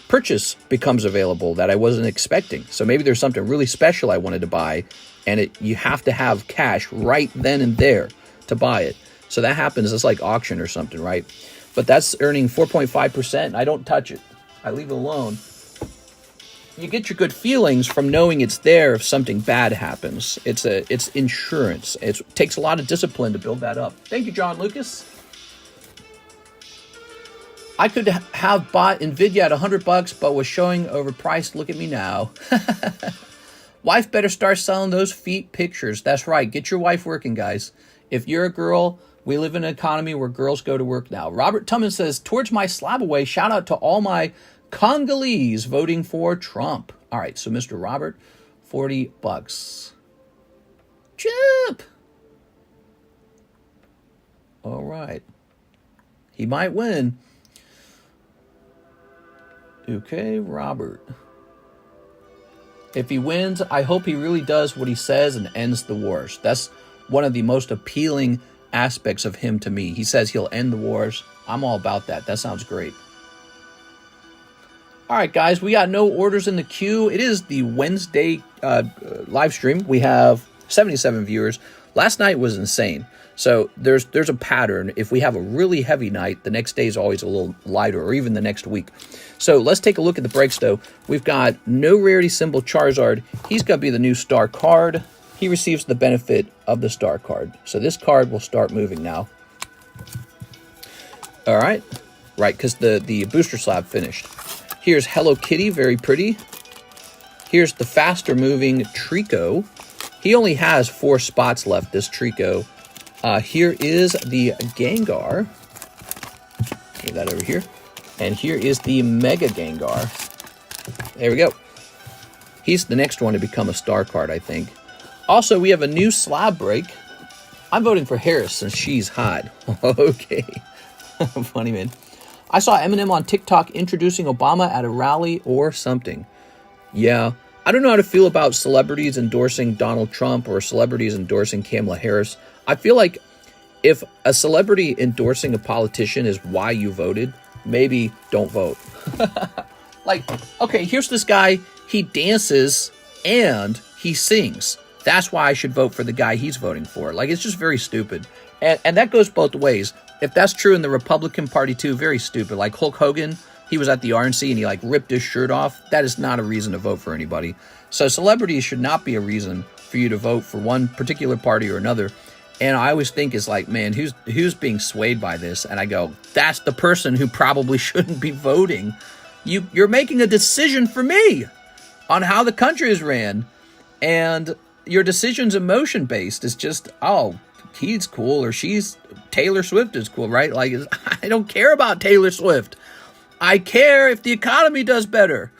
purchase becomes available that I wasn't expecting. So maybe there's something really special I wanted to buy, and you have to have cash right then and there to buy it. So that happens. It's like auction or something, right? But that's earning 4.5%, and I don't touch it. I leave it alone. You get your good feelings from knowing it's there if something bad happens. It's insurance. It takes a lot of discipline to build that up. Thank you, John Lucas. I could have bought Nvidia at $100, but was showing overpriced. Look at me now. Wife better start selling those feet pictures. That's right. Get your wife working, guys. If you're a girl, we live in an economy where girls go to work now. Robert Tumman says, towards my slab away, shout out to all my Congolese voting for Trump. All right, so Mr. Robert, $40. Chip. All right. He might win. Okay, Robert. If he wins, I hope he really does what he says and ends the wars. That's one of the most appealing aspects of him to me. He says he'll end the wars. I'm all about that. That sounds great. All right, guys, we got no orders in the queue. It is the Wednesday live stream. We have 77 viewers. Last night was insane. So there's a pattern. If we have a really heavy night, the next day is always a little lighter, or even the next week. So let's take a look at the breaks, though. We've got no rarity symbol Charizard. He's going to be the new star card. He receives the benefit of the star card. So this card will start moving now. All right. Right, because the booster slab finished. Here's Hello Kitty, very pretty. Here's the faster moving Trico. He only has 4 spots left, this Trico. Here is the Gengar. Move that over here. And here is the Mega Gengar. There we go. He's the next one to become a star card, I think. Also, we have a new slab break. I'm voting for Harris since she's hot. Okay. Funny, man. I saw Eminem on TikTok introducing Obama at a rally or something. Yeah. I don't know how to feel about celebrities endorsing Donald Trump or celebrities endorsing Kamala Harris. I feel like if a celebrity endorsing a politician is why you voted, maybe don't vote. Like, okay, here's this guy. He dances and he sings. That's why I should vote for the guy he's voting for. Like, it's just very stupid. And that goes both ways. If that's true in the Republican Party, too, very stupid. Like Hulk Hogan, he was at the RNC and he, like, ripped his shirt off. That is not a reason to vote for anybody. So celebrities should not be a reason for you to vote for one particular party or another. And I always think is like, man, who's being swayed by this? And I go, that's the person who probably shouldn't be voting. You're making a decision for me on how the country is ran. And your decision's emotion-based. It's just, oh, he's cool or she's Taylor Swift is cool, right? Like, I don't care about Taylor Swift. I care if the economy does better.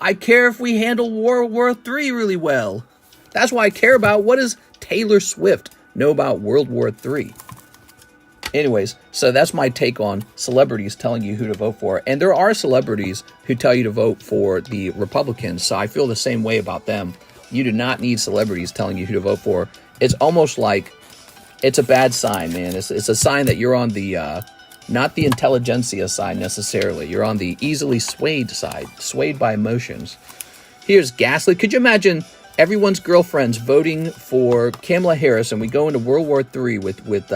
I care if we handle World War III really well. That's why I care about what does Taylor Swift know about World War III. Anyways, so that's my take on celebrities telling you who to vote for. And there are celebrities who tell you to vote for the Republicans, so I feel the same way about them. You do not need celebrities telling you who to vote for. It's almost like it's a bad sign, man. It's a sign that you're on the, not the intelligentsia side necessarily. You're on the easily swayed side, swayed by emotions. Here's Ghastly. Could you imagine everyone's girlfriends voting for Kamala Harris and we go into World War III with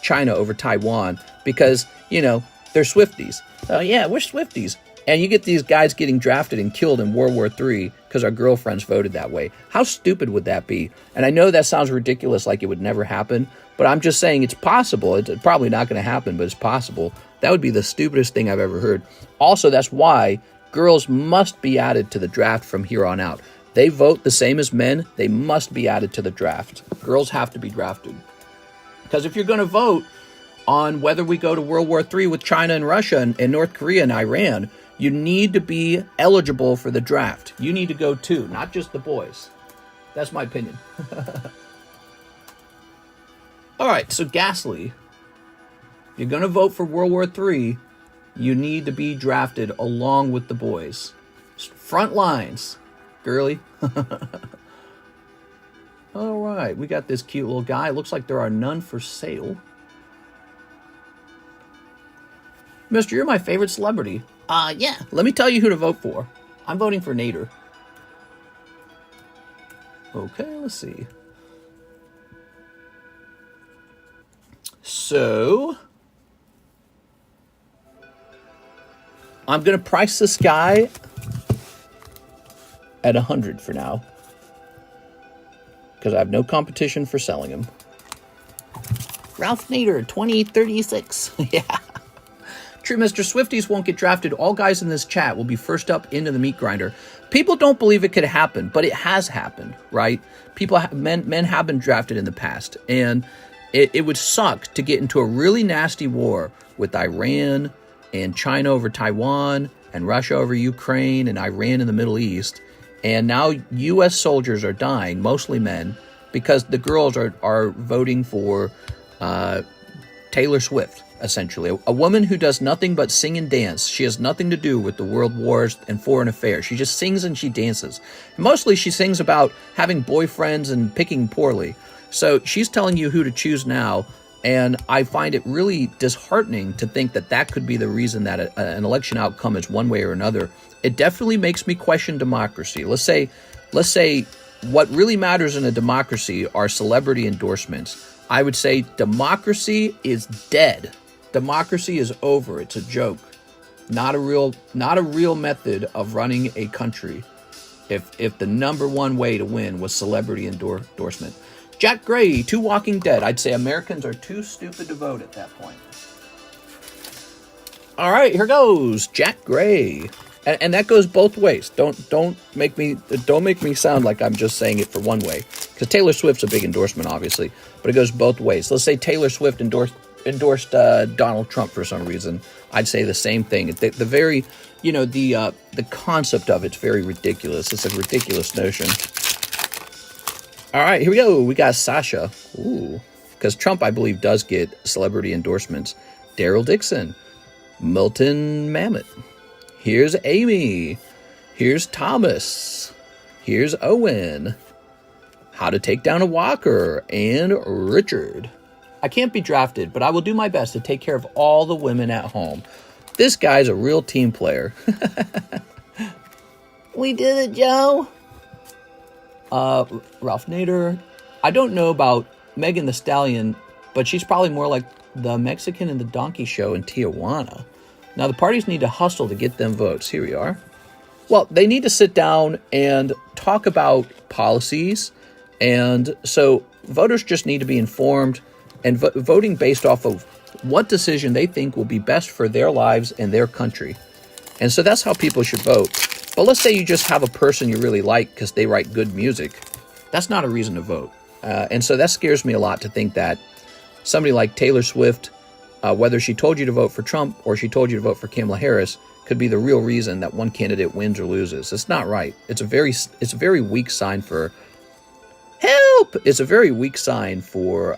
China over Taiwan because, you know, they're Swifties. Oh, yeah, we're Swifties. And you get these guys getting drafted and killed in World War III because our girlfriends voted that way. How stupid would that be? And I know that sounds ridiculous, like it would never happen, but I'm just saying it's possible. It's probably not going to happen, but it's possible. That would be the stupidest thing I've ever heard. Also, that's why girls must be added to the draft from here on out. They vote the same as men. They must be added to the draft. Girls have to be drafted. Because if you're going to vote on whether we go to World War III with China and Russia and North Korea and Iran, you need to be eligible for the draft. You need to go too, not just the boys. That's my opinion. All right, so Ghastly, you're going to vote for World War III, you need to be drafted along with the boys. Front lines, girly. All right, we got this cute little guy. Looks like there are none for sale. Mister, you're my favorite celebrity. Yeah. Let me tell you who to vote for. I'm voting for Nader. Okay, let's see. So, I'm going to price this guy at 100 for now. Because I have no competition for selling him. Ralph Nader, 2036. Yeah. True, Mr. Swifties won't get drafted. All guys in this chat will be first up into the meat grinder. People don't believe it could happen, but it has happened, right? Men have been drafted in the past, and it would suck to get into a really nasty war with Iran and China over Taiwan and Russia over Ukraine and Iran in the Middle East. And now U.S. soldiers are dying, mostly men, because the girls are voting for Taylor Swift. Essentially, a woman who does nothing but sing and dance. She has nothing to do with the world wars and foreign affairs. She just sings and she dances. Mostly she sings about having boyfriends and picking poorly. So she's telling you who to choose now, and I find it really disheartening to think that that could be the reason that an election outcome is one way or another. It definitely makes me question democracy. Let's say what really matters in a democracy are celebrity endorsements. I would say democracy is dead. Democracy is over. It's a joke. Not a real method of running a country. If the number one way to win was celebrity endorsement. Jack Gray, 2 Walking Dead. I'd say Americans are too stupid to vote at that point. All right, here goes Jack Gray. And that goes both ways. Don't make me sound like I'm just saying it for one way. Because Taylor Swift's a big endorsement, obviously, but it goes both ways. Let's say Taylor Swift endorsed Donald Trump for some reason, I'd say the same thing. The very, the concept of it's very ridiculous. It's a ridiculous notion. All right, here we go. We got Sasha. Ooh, because Trump, I believe, does get celebrity endorsements. Daryl Dixon, Milton Mamet. Here's Amy. Here's Thomas. Here's Owen. How to Take Down a Walker. And Richard. I can't be drafted, but I will do my best to take care of all the women at home. This guy's a real team player. We did it, Joe. Ralph Nader. I don't know about Megan Thee Stallion, but she's probably more like the Mexican in the Donkey Show in Tijuana. Now, the parties need to hustle to get them votes. Here we are. Well, they need to sit down and talk about policies. And so voters just need to be informed and voting based off of what decision they think will be best for their lives and their country. And so that's how people should vote. But let's say you just have a person you really like because they write good music. That's not a reason to vote. And so that scares me a lot to think that somebody like Taylor Swift, whether she told you to vote for Trump or she told you to vote for Kamala Harris, could be the real reason that one candidate wins or loses. It's not right. It's a very weak sign for help. It's a very weak sign for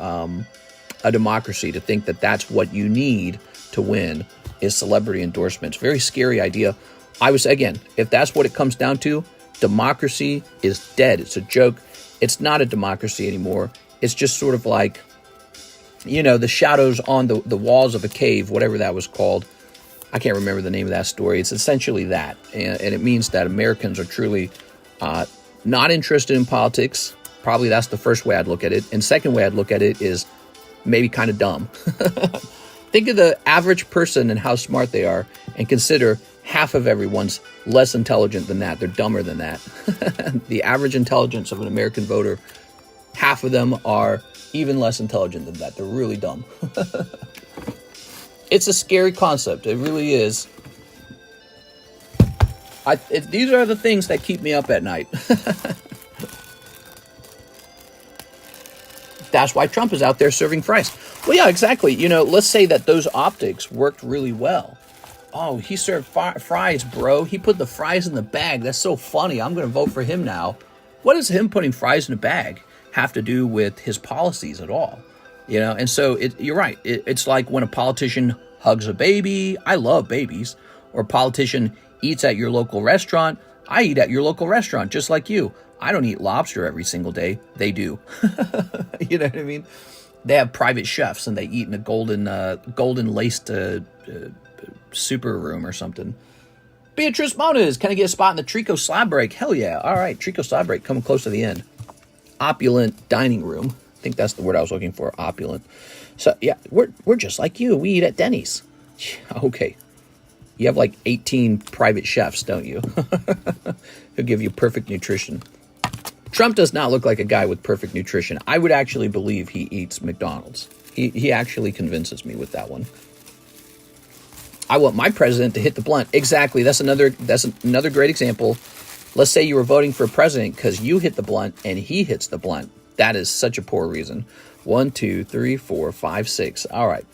a democracy to think that that's what you need to win is celebrity endorsements. Very scary idea. If that's what it comes down to, democracy is dead. It's a joke. It's not a democracy anymore. It's just sort of like, the shadows on the walls of a cave, whatever that was called. I can't remember the name of that story. It's essentially that. And it means that Americans are truly not interested in politics. Probably that's the first way I'd look at it. And second way I'd look at it is maybe kind of dumb. Think of the average person and how smart they are, and consider half of everyone's less intelligent than that. They're dumber than that. The average intelligence of an American voter, half of them are even less intelligent than that. They're really dumb. It's a scary concept. It really is. These are the things that keep me up at night. That's why Trump is out there serving fries. Well, yeah, exactly. Let's say that those optics worked really well. Oh, he served fries, bro. He put the fries in the bag. That's so funny. I'm going to vote for him now. What does him putting fries in a bag have to do with his policies at all? And so you're right. It's like when a politician hugs a baby. I love babies. Or a politician eats at your local restaurant. I eat at your local restaurant, just like you. I don't eat lobster every single day. They do. You know what I mean? They have private chefs and they eat in a golden laced super room or something. Beatrice Moniz, can I get a spot in the Trico Slab break? Hell yeah. All right, Trico Slab break coming close to the end. Opulent dining room. I think that's the word I was looking for, opulent. So yeah, we're just like you. We eat at Denny's. Okay. You have like 18 private chefs, don't you? Who'll give you perfect nutrition. Trump does not look like a guy with perfect nutrition. I would actually believe he eats McDonald's. He actually convinces me with that one. I want my president to hit the blunt. Exactly. That's another great example. Let's say you were voting for a president because you hit the blunt and he hits the blunt. That is such a poor reason. 1, 2, 3, 4, 5, 6. All right.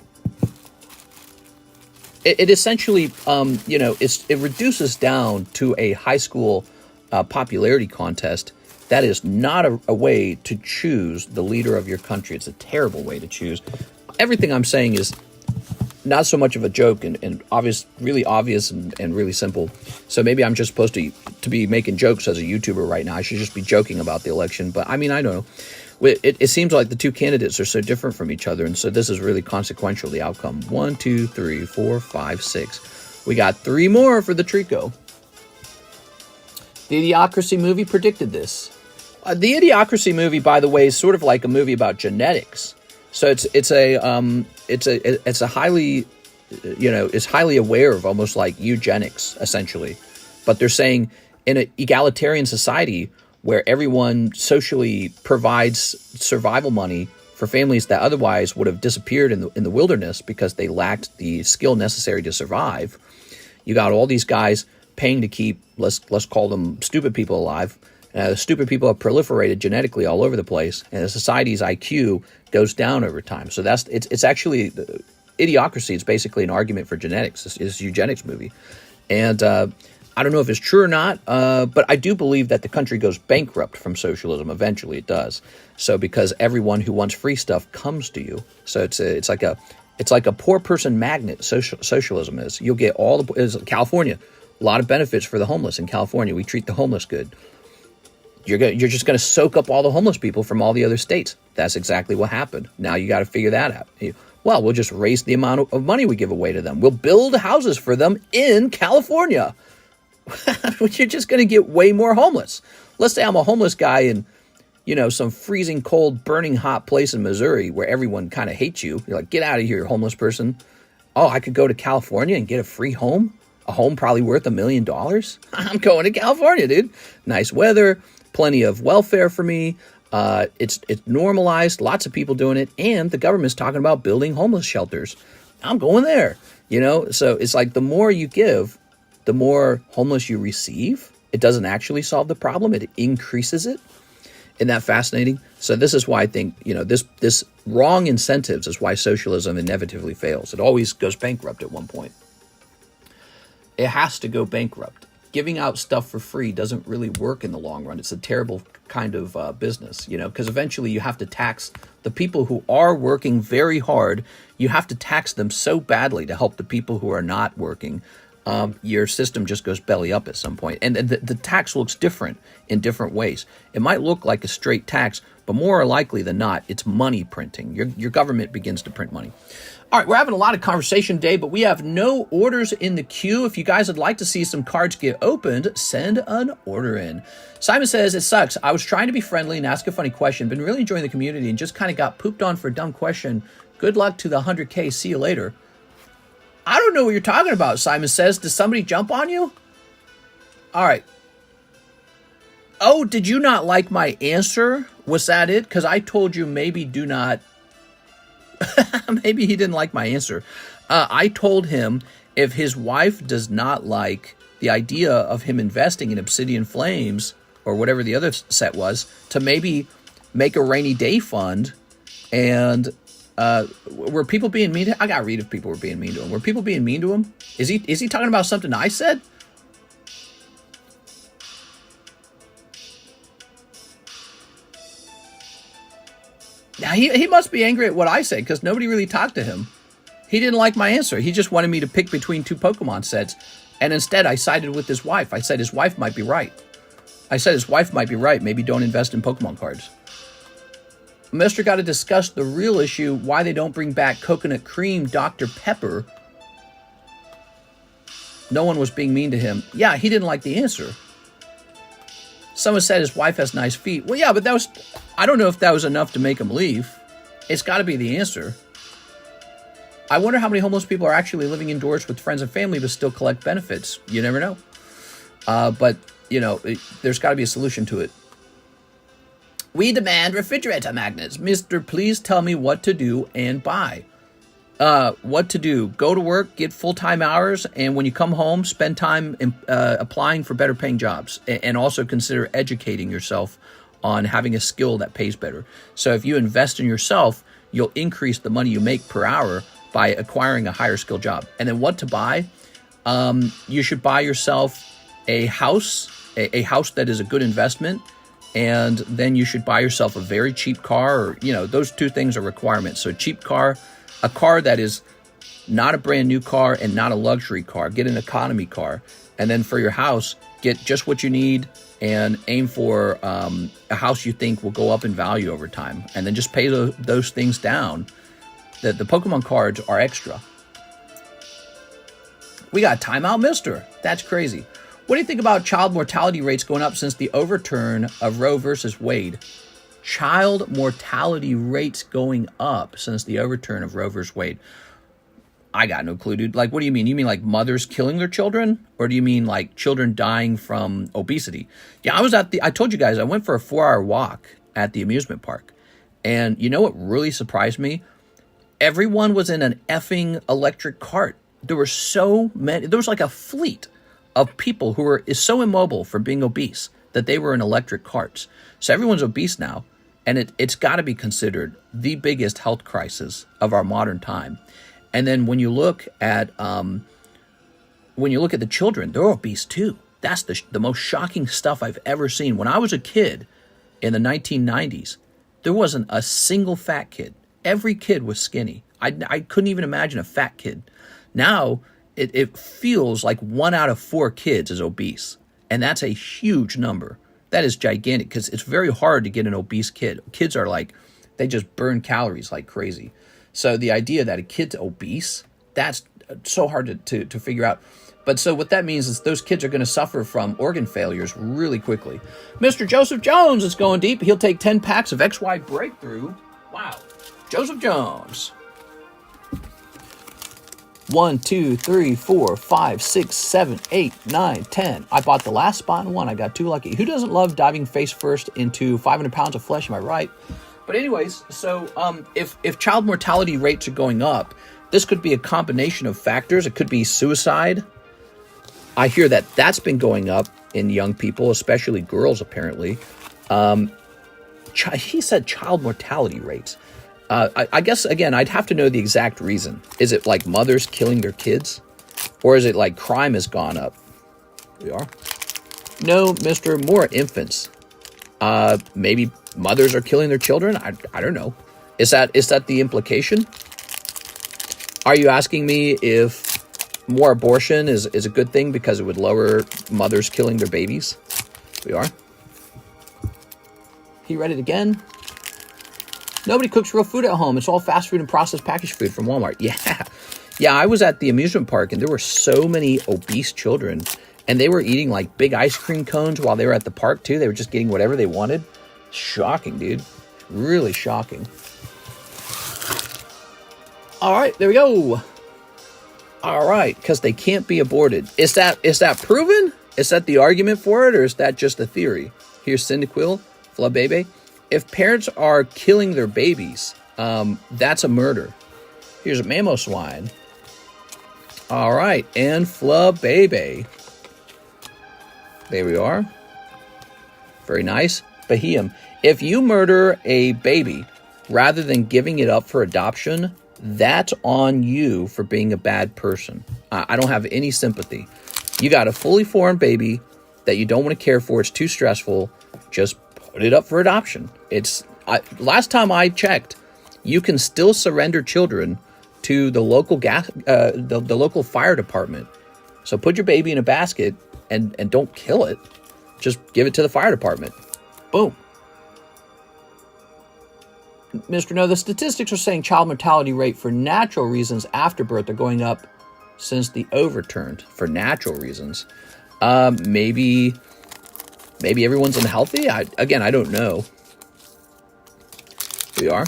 It essentially, it reduces down to a high school popularity contest. That is not a way to choose the leader of your country. It's a terrible way to choose. Everything I'm saying is not so much of a joke and obvious, really obvious and really simple. So maybe I'm just supposed to be making jokes as a YouTuber right now. I should just be joking about the election. But I mean, I don't know. It seems like the two candidates are so different from each other. And so this is really consequential, the outcome. 1, 2, 3, 4, 5, 6. We got 3 more for the Trico. The Idiocracy movie predicted this. The Idiocracy movie, by the way, is sort of like a movie about genetics. So it's a highly, is highly aware of almost like eugenics, essentially. But they're saying in an egalitarian society where everyone socially provides survival money for families that otherwise would have disappeared in the wilderness because they lacked the skill necessary to survive, you got all these guys paying to keep, let's call them stupid people alive, Stupid people have proliferated genetically all over the place, and the society's IQ goes down over time. So it's actually idiocracy. It's basically an argument for genetics. It's eugenics movie, and I don't know if it's true or not, but I do believe that the country goes bankrupt from socialism. Eventually, it does. So because everyone who wants free stuff comes to you, so it's like a poor person magnet. Socialism is. You'll get all the California, a lot of benefits for the homeless in California. We treat the homeless good. You're just going to soak up all the homeless people from all the other states. That's exactly what happened. Now you got to figure that out. Well, we'll just raise the amount of money we give away to them. We'll build houses for them in California. You're just going to get way more homeless. Let's say I'm a homeless guy in, some freezing cold, burning hot place in Missouri where everyone kind of hates you. You're like, get out of here, homeless person. Oh, I could go to California and get a free home? A home probably worth $1 million? I'm going to California, dude. Nice weather. Plenty of welfare for me. It's normalized. Lots of people doing it. And the government's talking about building homeless shelters. I'm going there. So it's like the more you give, the more homeless you receive. It doesn't actually solve the problem. It increases it. Isn't that fascinating? So this is why I think, this wrong incentives is why socialism inevitably fails. It always goes bankrupt at one point. It has to go bankrupt. Giving out stuff for free doesn't really work in the long run. It's a terrible kind of business, because eventually you have to tax the people who are working very hard. You have to tax them so badly to help the people who are not working. Your system just goes belly up at some point. And the tax looks different in different ways. It might look like a straight tax, but more likely than not, it's money printing. Your government begins to print money. All right, we're having a lot of conversation today, but we have no orders in the queue. If you guys would like to see some cards get opened, send an order in. Simon says, it sucks. I was trying to be friendly and ask a funny question. Been really enjoying the community and just kind of got pooped on for a dumb question. Good luck to the 100K. See you later. I don't know what you're talking about, Simon says. Did somebody jump on you? All right. Oh, did you not like my answer? Was that it? Because I told you maybe do not... Maybe he didn't like my answer. I told him if his wife does not like the idea of him investing in Obsidian Flames or whatever the other set was, to maybe make a rainy day fund. And were people being mean to him? I gotta read if people were being mean to him. Were people being mean to him? Is he talking about something I said? Now, he must be angry at what I said because nobody really talked to him. He didn't like my answer. He just wanted me to pick between two Pokemon sets. And instead, I sided with his wife. I said his wife might be right. Maybe don't invest in Pokemon cards. Mister got to discuss the real issue, why they don't bring back coconut cream Dr. Pepper. No one was being mean to him. Yeah, he didn't like the answer. Someone said his wife has nice feet. Well, yeah, but I don't know if that was enough to make him leave. It's got to be the answer. I wonder how many homeless people are actually living indoors with friends and family but still collect benefits. You never know. But, there's got to be a solution to it. We demand refrigerator magnets. Mister, please tell me what to do and buy. What to do? Go to work, get full-time hours, and when you come home, spend time applying for better paying jobs, and also consider educating yourself on having a skill that pays better. So if you invest in yourself, you'll increase the money you make per hour by acquiring a higher skill job. And then what to buy? You should buy yourself a house that is a good investment, and then you should buy yourself a very cheap car, or, those two things are requirements. So a cheap car, a car that is not a brand new car and not a luxury car. Get an economy car. And then for your house, get just what you need and aim for a house you think will go up in value over time. And then just pay those things down. The Pokemon cards are extra. We got Timeout Mister. That's crazy. What do you think about child mortality rates going up since the overturn of Roe versus Wade? Child mortality rates going up since the overturn of Roe versus Wade. I got no clue, dude. Like, what do you mean? You mean like mothers killing their children? Or do you mean like children dying from obesity? Yeah, I told you guys, I went for a 4-hour walk at the amusement park. And you know what really surprised me? Everyone was in an effing electric cart. There were so many, there was like a fleet of people who were so immobile for being obese that they were in electric carts. So everyone's obese now, and it's got to be considered the biggest health crisis of our modern time. And then when you look at the children, they're obese too. That's the most shocking stuff I've ever seen. When I was a kid in the 1990s, there wasn't a single fat kid. Every kid was skinny. I couldn't even imagine a fat kid. Now, it feels like 1 out of 4 kids is obese. And that's a huge number. That is gigantic because it's very hard to get an obese kid. Kids are like, they just burn calories like crazy. So the idea that a kid's obese, that's so hard to figure out. But so what that means is those kids are going to suffer from organ failures really quickly. Mr. Joseph Jones is going deep. He'll take 10 packs of XY Breakthrough. Wow. Joseph Jones. 1, 2, 3, 4, 5, 6, 7, 8, 9, 10. I bought the last spot in one. I got 2 lucky. Who doesn't love diving face first into 500 pounds of flesh? Am I right? But anyways, so if child mortality rates are going up, this could be a combination of factors. It could be suicide. I hear that that's been going up in young people, especially girls, apparently. He said child mortality rates. I guess, again, I'd have to know the exact reason. Is it like mothers killing their kids? Or is it like crime has gone up? We are. No, Mr. More infants. Maybe mothers are killing their children? I don't know. Is that the implication? Are you asking me if more abortion is a good thing because it would lower mothers killing their babies? We are. He read it again. Nobody cooks real food at home. It's all fast food and processed packaged food from Walmart. Yeah, I was at the amusement park and there were so many obese children and they were eating like big ice cream cones while they were at the park too. They were just getting whatever they wanted. Shocking, dude. Really shocking. All right, there we go. All right, because they can't be aborted. Is that proven? Is that the argument for it, or is that just a theory? Here's Cyndaquil, Flabebe. If parents are killing their babies, that's a murder. Here's a Mamo Swine. All right, and Flabebe. There we are. Very nice. Bahium. If you murder a baby rather than giving it up for adoption, that's on you for being a bad person. I don't have any sympathy. You got a fully formed baby that you don't want to care for. It's too stressful. Just put it up for adoption. Last time I checked, you can still surrender children to the local the local fire department. So put your baby in a basket and don't kill it. Just give it to the fire department. Boom. Mr. No, the statistics are saying child mortality rate for natural reasons after birth are going up since the overturned. For natural reasons. Maybe everyone's unhealthy? I don't know. We are.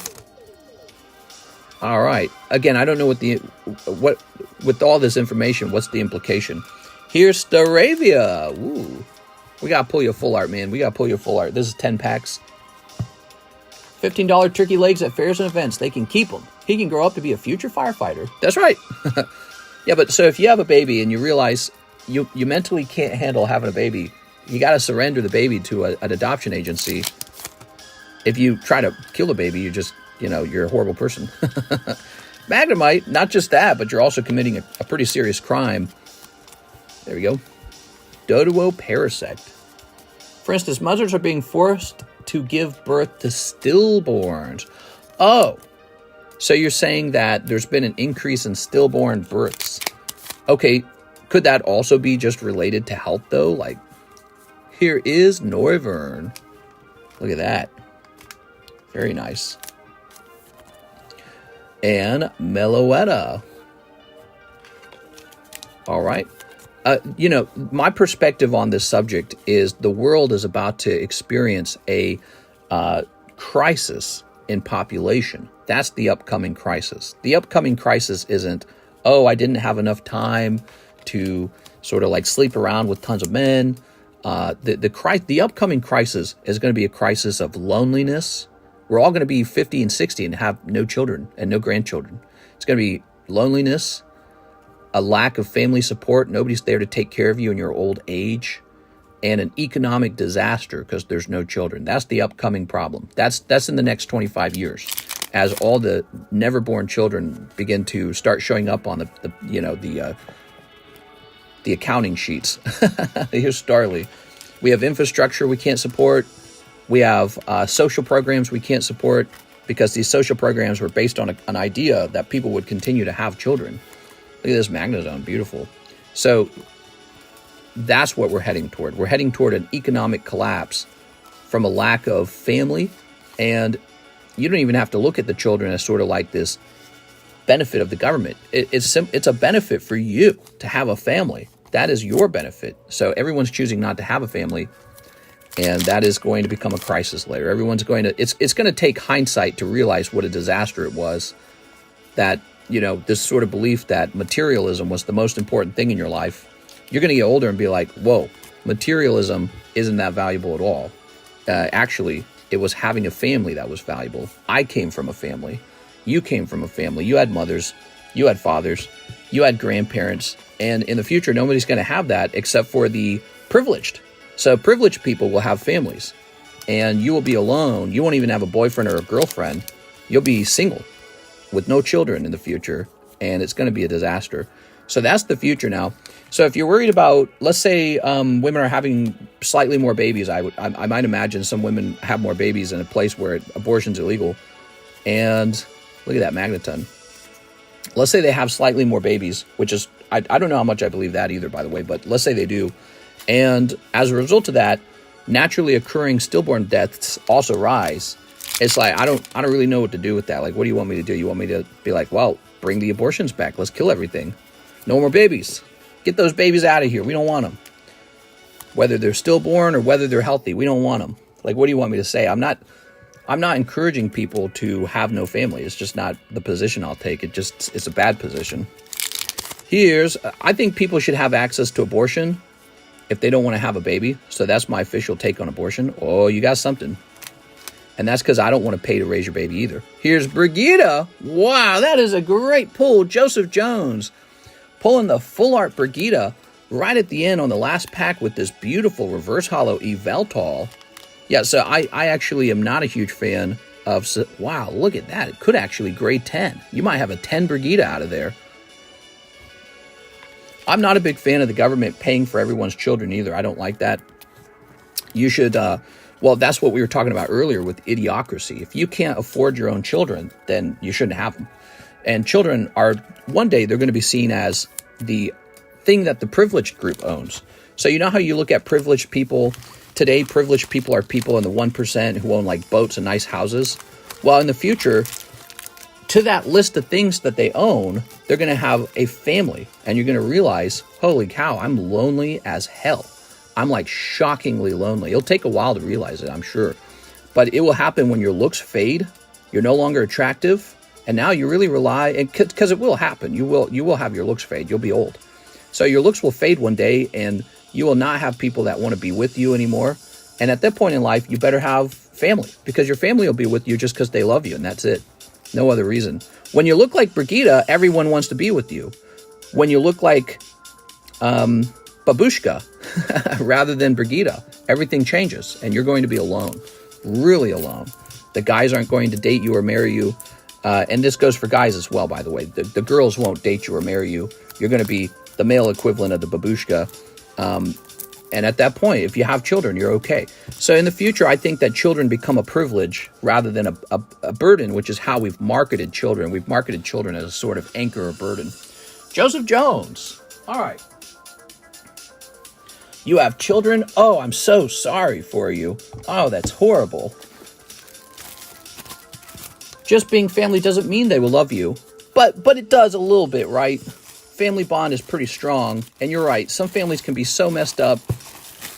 All right. Again, I don't know what with all this information, what's the implication? Here's Staravia. Ooh. We got to pull you a full art, man. We got to pull you a full art. This is 10 packs. $15 turkey legs at fairs and events. They can keep them. He can grow up to be a future firefighter. That's right. Yeah, but so if you have a baby and you realize you mentally can't handle having a baby, you got to surrender the baby to an adoption agency. If you try to kill the baby, you're a horrible person. Magnemite, not just that, but you're also committing a pretty serious crime. There we go. Doduo Parasect. For instance, mothers are being forced to give birth to stillborns. Oh, so you're saying that there's been an increase in stillborn births. Okay, could that also be just related to health, though? Like, here is Noivern. Look at that. Very nice. And Meloetta. All right. My perspective on this subject is the world is about to experience a crisis in population. That's the upcoming crisis. The upcoming crisis isn't, I didn't have enough time to sort of like sleep around with tons of men. The upcoming crisis is going to be a crisis of loneliness. We're all going to be 50 and 60 and have no children and no grandchildren. It's going to be loneliness, a lack of family support. Nobody's there to take care of you in your old age. and an economic disaster because there's no children. That's the upcoming problem. That's in the next 25 years, as all the never-born children begin to start showing up on the accounting sheets. Here's Starly. We have infrastructure we can't support. We have social programs we can't support because these social programs were based on an idea that people would continue to have children. Look at this Magnazone, beautiful. So that's what we're heading toward. We're heading toward an economic collapse from a lack of family, and you don't even have to look at the children as sort of like this benefit of the government. It's a benefit for you to have a family. That is your benefit. So everyone's choosing not to have a family, and that is going to become a crisis later. Everyone's going to, it's going to take hindsight to realize what a disaster it was, that, this sort of belief that materialism was the most important thing in your life. You're going to get older and be like, whoa, materialism isn't that valuable at all. Actually, it was having a family that was valuable. I came from a family. You came from a family. You had mothers. You had fathers. You had grandparents. And in the future, nobody's going to have that except for the privileged. So privileged people will have families. And you will be alone. You won't even have a boyfriend or a girlfriend. You'll be single with no children in the future. And it's going to be a disaster. So that's the future now. So if you're worried about, let's say women are having slightly more babies, I might imagine some women have more babies in a place where abortion's illegal. And look at that magneton. Let's say they have slightly more babies, which is, I don't know how much I believe that either, by the way, but let's say they do. And as a result of that, naturally occurring stillborn deaths also rise. It's like, I don't really know what to do with that. Like, what do you want me to do? You want me to be like, well, bring the abortions back. Let's kill everything. No more babies. Get those babies out of here. We don't want them. Whether they're stillborn or whether they're healthy, we don't want them. Like, what do you want me to say? I'm not encouraging people to have no family. It's just not the position I'll take. It's a bad position. I think people should have access to abortion if they don't want to have a baby. So that's my official take on abortion. Oh, you got something. And that's because I don't want to pay to raise your baby either. Here's Brigida. Wow, that is a great pull. Joseph Jones pulling the full art Brigida right at the end on the last pack with this beautiful reverse holo Eveltal. Yeah, so I actually am not a huge fan of... Wow, look at that. It could actually grade 10. You might have a 10 Brigida out of there. I'm not a big fan of the government paying for everyone's children either. I don't like that. You should... well, that's what we were talking about earlier with idiocracy. If you can't afford your own children, then you shouldn't have them. And children are... One day, they're going to be seen as the thing that the privileged group owns. So you know how you look at privileged people... Today, privileged people are people in the 1% who own like boats and nice houses. Well, in the future, to that list of things that they own, they're going to have a family. And you're going to realize, holy cow, I'm lonely as hell. I'm like shockingly lonely. It'll take a while to realize it, I'm sure. But it will happen when your looks fade. You're no longer attractive. And now you really rely, because it will happen. You will have your looks fade. You'll be old. So your looks will fade one day, and you will not have people that want to be with you anymore. And at that point in life, you better have family, because your family will be with you just because they love you, and that's it. No other reason. When you look like Brigida, everyone wants to be with you. When you look like Babushka rather than Brigida, everything changes, and you're going to be alone, really alone. The guys aren't going to date you or marry you. And this goes for guys as well, by the way. The girls won't date you or marry you. You're going to be the male equivalent of the babushka. And at that point, if you have children, you're okay. So in the future, I think that children become a privilege rather than a burden, which is how we've marketed children. We've marketed children as a sort of anchor or burden. Joseph Jones. All right. You have children? Oh, I'm so sorry for you. Oh, that's horrible. Just being family doesn't mean they will love you. But it does a little bit, right? Family bond is pretty strong. And you're right. Some families can be so messed up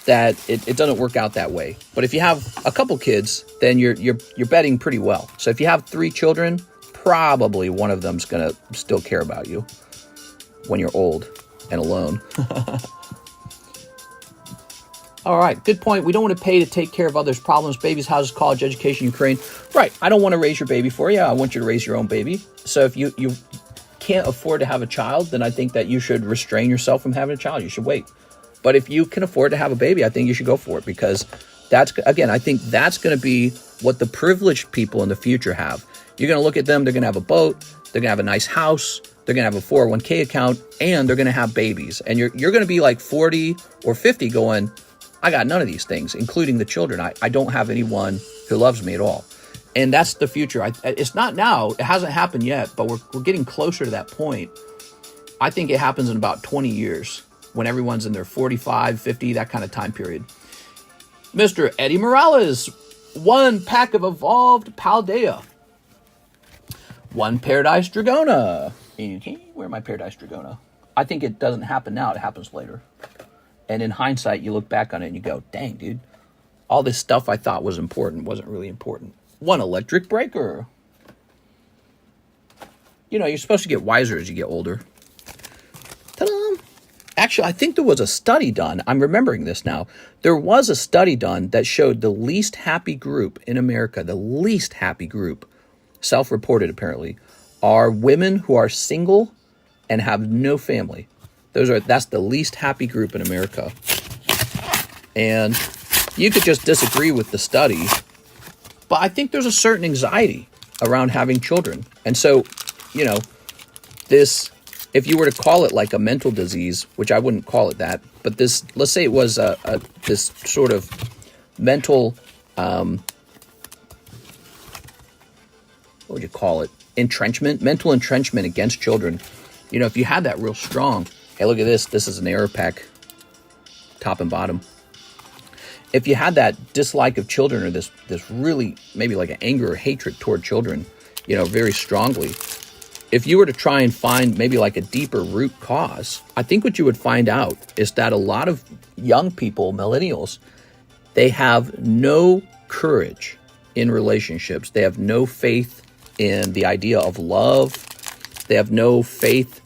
that it doesn't work out that way. But if you have a couple kids, then you're betting pretty well. So if you have 3 children, probably one of them's going to still care about you when you're old and alone. All right, good point. We don't want to pay to take care of others' problems, babies, houses, college, education, Ukraine. Right, I don't want to raise your baby for you. I want you to raise your own baby. So if you can't afford to have a child, then I think that you should restrain yourself from having a child. You should wait. But if you can afford to have a baby, I think you should go for it, because that's, again, I think that's going to be what the privileged people in the future have. You're going to look at them, they're going to have a boat, they're going to have a nice house, they're going to have a 401k account, and they're going to have babies. And you're going to be like 40 or 50 going, I got none of these things, including the children. I don't have anyone who loves me at all. And that's the future. It's not now. It hasn't happened yet, but we're getting closer to that point. I think it happens in about 20 years when everyone's in their 45, 50, that kind of time period. Mr. Eddie Morales, 1 pack of Evolved Paldea. 1 Paradise Dragona. Where my Paradise Dragona? I think it doesn't happen now. It happens later. And in hindsight, you look back on it and you go, dang, dude. All this stuff I thought was important wasn't really important. 1 Electric Breaker. You know, you're supposed to get wiser as you get older. Ta-da! Actually, I think there was a study done. I'm remembering this now. There was a study done that showed the least happy group in America, the least happy group, self-reported apparently, are women who are single and have no family. That's the least happy group in America. And you could just disagree with the study, but I think there's a certain anxiety around having children. And so, you know, this, if you were to call it like a mental disease, which I wouldn't call it that, but this, let's say it was this sort of mental, what would you call it? Mental entrenchment against children. You know, if you had that real strong, hey, look at this. This is an error pack, top and bottom. If you had that dislike of children, or this really maybe like an anger or hatred toward children, you know, very strongly, if you were to try and find maybe like a deeper root cause, I think what you would find out is that a lot of young people, millennials, they have no courage in relationships. They have no faith in the idea of love. They have no faith.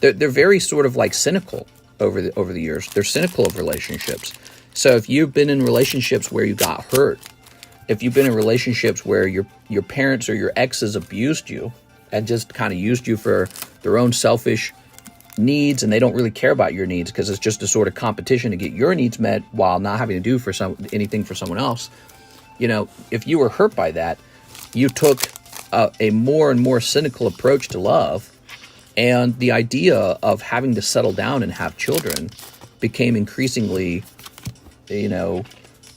They're very sort of like cynical over the years. They're cynical of relationships. So if you've been in relationships where you got hurt, if you've been in relationships where your parents or your exes abused you and just kind of used you for their own selfish needs, and they don't really care about your needs because it's just a sort of competition to get your needs met while not having to do anything for someone else. You know, if you were hurt by that, you took a more and more cynical approach to love, and the idea of having to settle down and have children became increasingly, you know,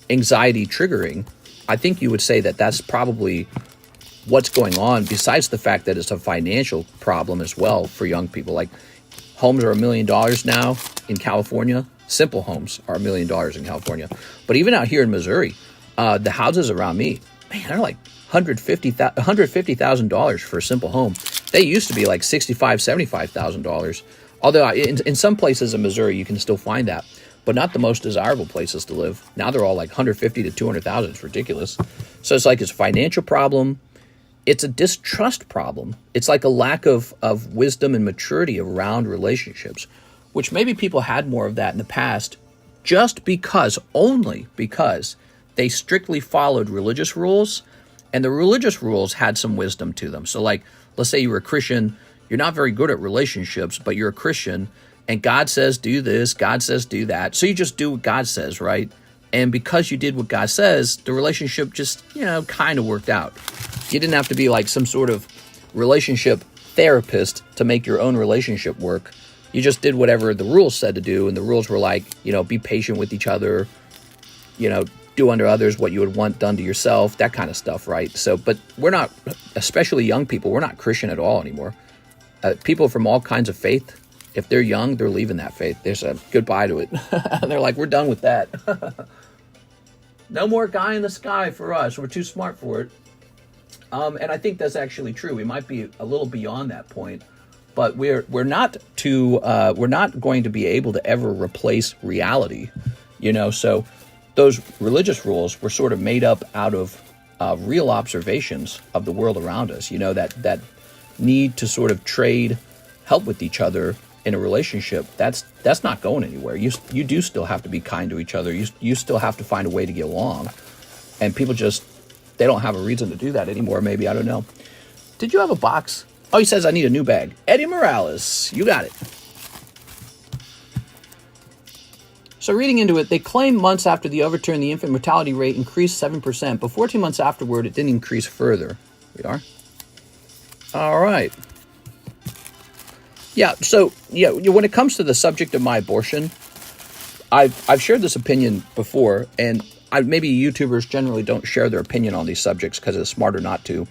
anxiety triggering. I think you would say that that's probably what's going on, besides the fact that it's a financial problem as well for young people. Like, homes are $1 million now in California. Simple homes are $1 million in California. But even out here in Missouri, the houses around me, man, they're like $150,000 for a simple home. They used to be like $65,000, $75,000. Although in some places in Missouri, you can still find that, but not the most desirable places to live. Now they're all like $150,000 to $200,000. It's ridiculous. So it's like, it's a financial problem. It's a distrust problem. It's like a lack of wisdom and maturity around relationships, which maybe people had more of that in the past, just only because they strictly followed religious rules, and the religious rules had some wisdom to them. So like, let's say you were a Christian, you're not very good at relationships, but you're a Christian, and God says do this, God says do that. So you just do what God says, right? And because you did what God says, the relationship just, you know, kind of worked out. You didn't have to be like some sort of relationship therapist to make your own relationship work. You just did whatever the rules said to do, and the rules were like, you know, be patient with each other, you know, do unto others what you would want done to yourself, that kind of stuff, right? So, but we're not, especially young people, we're not Christian at all anymore. People from all kinds of faith, if they're young, they're leaving that faith. There's a goodbye to it. They're like, we're done with that. No more guy in the sky for us. We're too smart for it. And I think that's actually true. We might be a little beyond that point, but we're not going to be able to ever replace reality, you know. So those religious rules were sort of made up out of real observations of the world around us. You know, that need to sort of trade help with each other in a relationship. That's not going anywhere. You do still have to be kind to each other. You still have to find a way to get along, and people just, they don't have a reason to do that anymore. Maybe, I don't know. Did you have a box? Oh, he says I need a new bag. Eddie Morales, you got it. So reading into it, they claim months after the overturn, the infant mortality rate increased 7%, but 14 months afterward, it didn't increase further. We are. All right. Yeah, so yeah, when it comes to the subject of my abortion, I've shared this opinion before, and maybe YouTubers generally don't share their opinion on these subjects because it's smarter not to.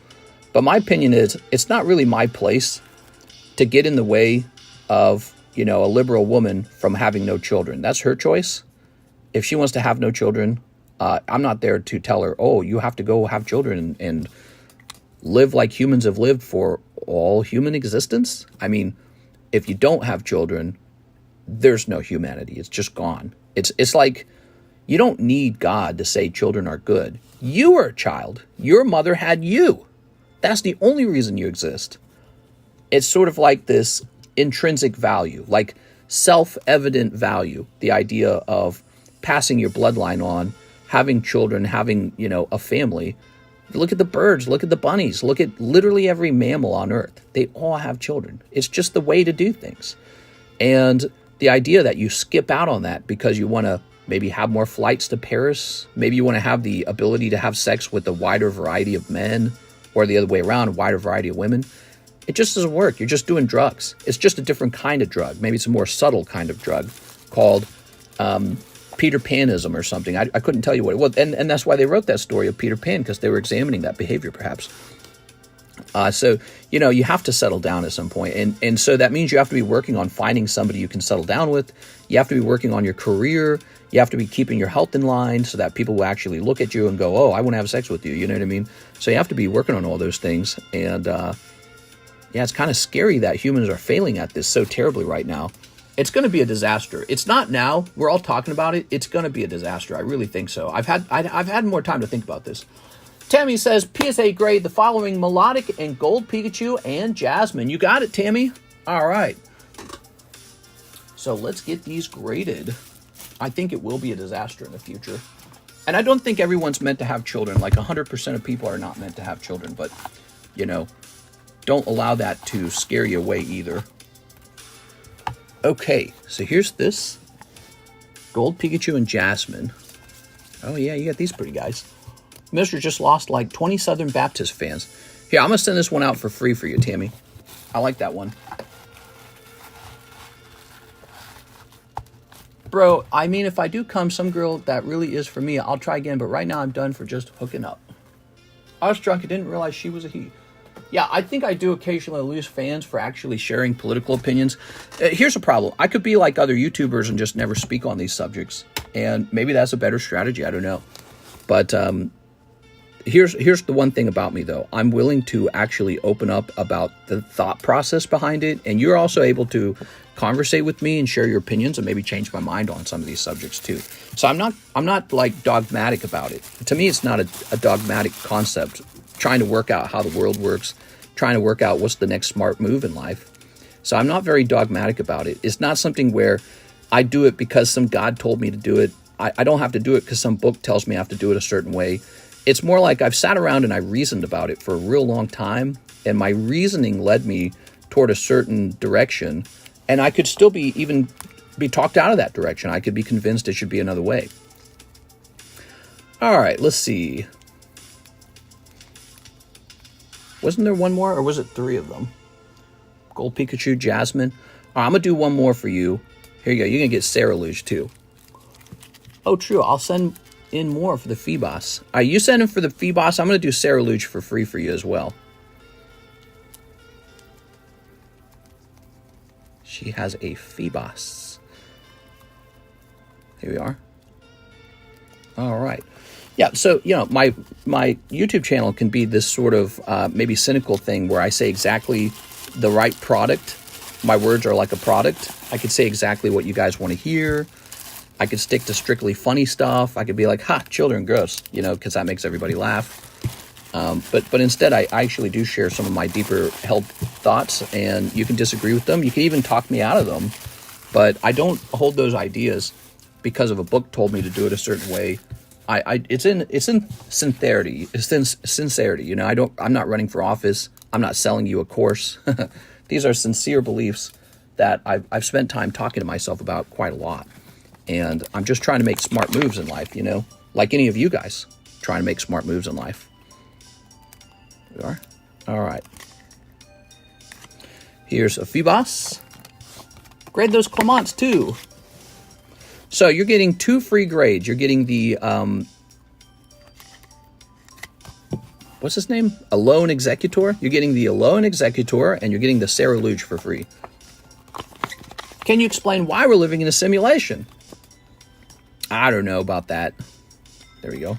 But my opinion is it's not really my place to get in the way of, a liberal woman from having no children. That's her choice. If she wants to have no children, I'm not there to tell her, oh, you have to go have children and live like humans have lived for all human existence. I mean, if you don't have children, there's no humanity. It's just gone. It's like you don't need God to say children are good. You are a child. Your mother had you. That's the only reason you exist. It's sort of like this intrinsic value, like self-evident value, the idea of passing your bloodline on, having children, having, a family. Look at the birds, look at the bunnies, look at literally every mammal on Earth. They all have children. It's just the way to do things. And the idea that you skip out on that because you want to maybe have more flights to Paris, maybe you want to have the ability to have sex with a wider variety of men, or the other way around, a wider variety of women, it just doesn't work. You're just doing drugs. It's just a different kind of drug. Maybe it's a more subtle kind of drug called Peter Panism or something. I couldn't tell you what it was. And that's why they wrote that story of Peter Pan, because they were examining that behavior perhaps. So, you have to settle down at some point. And so that means you have to be working on finding somebody you can settle down with. You have to be working on your career. You have to be keeping your health in line so that people will actually look at you and go, oh, I want to have sex with you. You know what I mean? So you have to be working on all those things. And it's kind of scary that humans are failing at this so terribly right now. It's going to be a disaster. It's not now. We're all talking about it. It's going to be a disaster. I really think so. I've had more time to think about this. Tammy says, PSA grade the following melodic and gold Pikachu and Jasmine. You got it, Tammy. All right. So let's get these graded. I think it will be a disaster in the future. And I don't think everyone's meant to have children. Like 100% of people are not meant to have children. But, don't allow that to scare you away either. Okay, so here's this. Gold Pikachu and Jasmine. Oh yeah, you got these pretty guys. Mister just lost like 20 Southern Baptist fans. Here, I'm going to send this one out for free for you, Tammy. I like that one. Bro, I mean, if I do come, some girl that really is for me, I'll try again. But right now, I'm done for just hooking up. I was drunk and didn't realize she was a he. Yeah, I think I do occasionally lose fans for actually sharing political opinions. Here's a problem. I could be like other YouTubers and just never speak on these subjects. And maybe that's a better strategy. I don't know. But here's the one thing about me, though. I'm willing to actually open up about the thought process behind it. And you're also able to conversate with me and share your opinions and maybe change my mind on some of these subjects, too. So I'm not like dogmatic about it. To me, it's not a dogmatic concept. Trying to work out how the world works, trying to work out what's the next smart move in life. So I'm not very dogmatic about it. It's not something where I do it because some God told me to do it. I don't have to do it because some book tells me I have to do it a certain way. It's more like I've sat around and I reasoned about it for a real long time, and my reasoning led me toward a certain direction, and I could still be talked out of that direction. I could be convinced it should be another way. All right, let's see. Wasn't there one more, or was it three of them? Gold Pikachu, Jasmine. All right, I'm going to do one more for you. Here you go. You're going to get Sarah Luge, too. Oh, true. I'll send in more for the Phoebos. All right, you send in for the Phoebos. I'm going to do Sarah Luge for free for you as well. She has a Phoebos. Here we are. All right. Yeah, so, my YouTube channel can be this sort of maybe cynical thing where I say exactly the right product. My words are like a product. I could say exactly what you guys want to hear. I could stick to strictly funny stuff. I could be like, ha, children, gross, because that makes everybody laugh. But instead, I actually do share some of my deeper held thoughts, and you can disagree with them. You can even talk me out of them. But I don't hold those ideas because of a book told me to do it a certain way. It's in sincerity. It's in sincerity. I'm not running for office. I'm not selling you a course. These are sincere beliefs that I've spent time talking to myself about quite a lot. And I'm just trying to make smart moves in life, you know, like any of you guys trying to make smart moves in life. We are? All right. Here's a Phoebos. Grade those Clements too. So you're getting 2 free grades. You're getting the, what's his name? Alone Executor. You're getting the Alone Executor, and you're getting the Sarah Luge for free. Can you explain why we're living in a simulation? I don't know about that. There we go.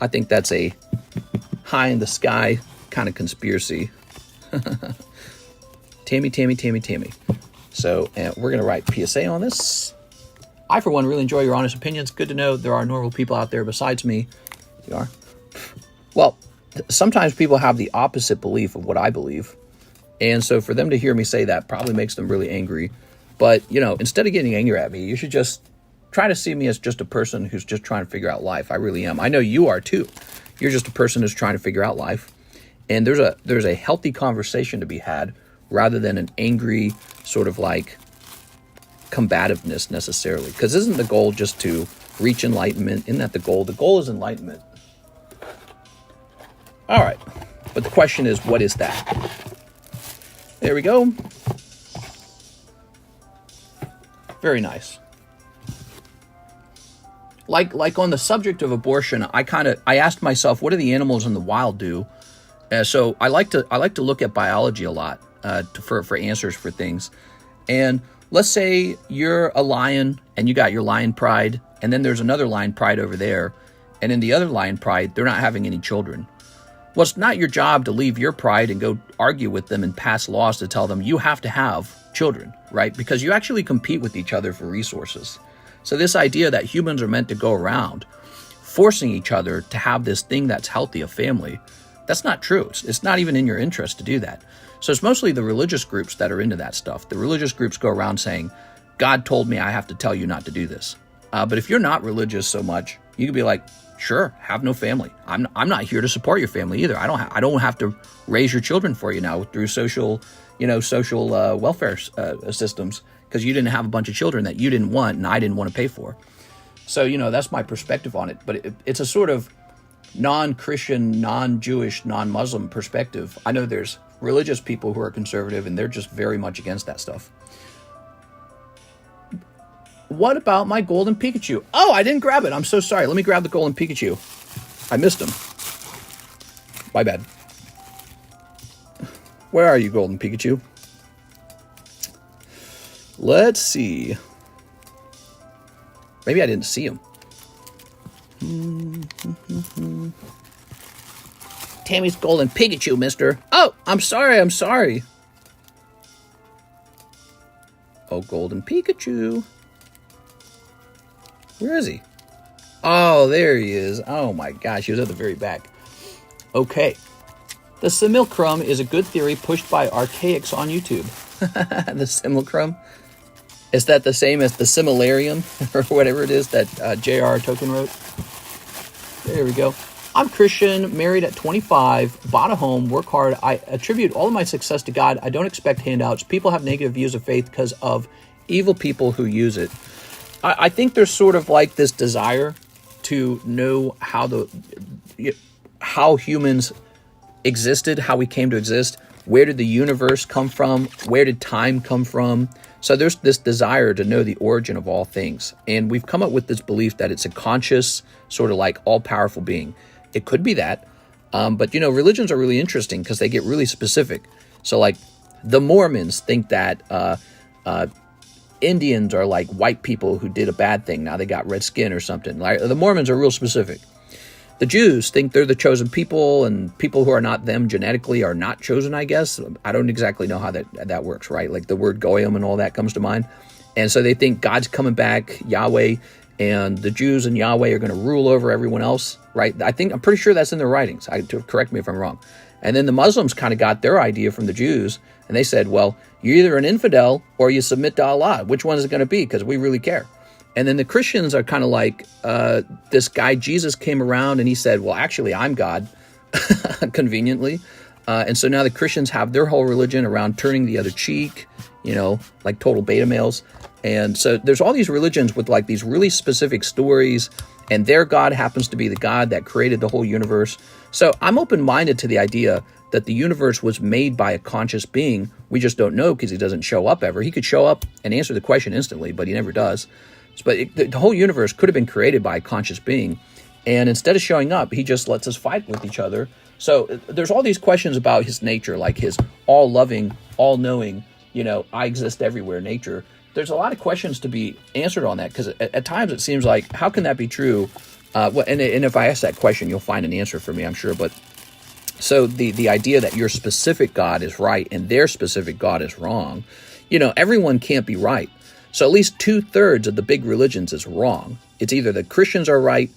I think that's a high in the sky kind of conspiracy. Tammy. So we're going to write PSA on this. I, for one, really enjoy your honest opinions. Good to know there are normal people out there besides me. You are? Well, sometimes people have the opposite belief of what I believe. And so for them to hear me say that probably makes them really angry. But, you know, instead of getting angry at me, you should just try to see me as just a person who's just trying to figure out life. I really am. I know you are too. You're just a person who's trying to figure out life. And there's a healthy conversation to be had rather than an angry sort of like combativeness necessarily. Because isn't the goal just to reach enlightenment? Isn't that the goal? The goal is enlightenment. All right. But the question is, what is that? There we go. Very nice. Like on the subject of abortion, I asked myself, what do the animals in the wild do? So I like to look at biology a lot for answers for things. And let's say you're a lion and you got your lion pride, and then there's another lion pride over there, and in the other lion pride, they're not having any children. Well, it's not your job to leave your pride and go argue with them and pass laws to tell them you have to have children, right? Because you actually compete with each other for resources. So this idea that humans are meant to go around forcing each other to have this thing that's healthy, a family, that's not true. It's not even in your interest to do that. So it's mostly the religious groups that are into that stuff. The religious groups go around saying, God told me I have to tell you not to do this. But if you're not religious so much, you can be like, sure, have no family. I'm not here to support your family either. I don't have to raise your children for you now through social welfare systems, because you didn't have a bunch of children that you didn't want and I didn't want to pay for. So, that's my perspective on it. But it's a sort of non-Christian, non-Jewish, non-Muslim perspective. I know there's religious people who are conservative and they're just very much against that stuff. What about my golden Pikachu? Oh, I didn't grab it. I'm so sorry. Let me grab the golden Pikachu. I missed him. My bad. Where are you, golden Pikachu? Let's see. Maybe I didn't see him. Tammy's golden Pikachu, mister. Oh, I'm sorry. Oh, golden Pikachu. Where is he? Oh, there he is. Oh my gosh, he was at the very back. Okay. The simulacrum is a good theory pushed by archaics on YouTube. The simulacrum? Is that the same as the similarium or whatever it is that J.R. Tolkien wrote? There we go. I'm Christian, married at 25, bought a home, work hard. I attribute all of my success to God. I don't expect handouts. People have negative views of faith because of evil people who use it. I think there's sort of like this desire to know how humans existed, how we came to exist. Where did the universe come from? Where did time come from? So there's this desire to know the origin of all things. And we've come up with this belief that it's a conscious, sort of like all-powerful being. It could be that. But, religions are really interesting because they get really specific. So, like, the Mormons think that Indians are like white people who did a bad thing. Now they got red skin or something. Like, the Mormons are real specific. The Jews think they're the chosen people, and people who are not them genetically are not chosen, I guess. I don't exactly know how that works, right? Like the word goyim and all that comes to mind. And so they think God's coming back, Yahweh, and the Jews and Yahweh are going to rule over everyone else, right? I'm pretty sure that's in their writings. Correct me if I'm wrong. And then the Muslims kind of got their idea from the Jews, and they said, well, you're either an infidel or you submit to Allah. Which one is it going to be? Because we really care. And then the Christians are kind of like, this guy Jesus came around and he said, well, actually, I'm God, conveniently. And so now the Christians have their whole religion around turning the other cheek, like total beta males. And so there's all these religions with like these really specific stories, and their God happens to be the God that created the whole universe. So I'm open-minded to the idea that the universe was made by a conscious being. We just don't know because he doesn't show up ever. He could show up and answer the question instantly, but he never does. But the whole universe could have been created by a conscious being. And instead of showing up, he just lets us fight with each other. So there's all these questions about his nature, like his all-loving, all-knowing, I exist everywhere nature. There's a lot of questions to be answered on that, because at times it seems like, how can that be true? And if I ask that question, you'll find an answer for me, I'm sure. But so the idea that your specific God is right and their specific God is wrong, everyone can't be right. So at least 2/3 of the big religions is wrong. It's either the Christians are right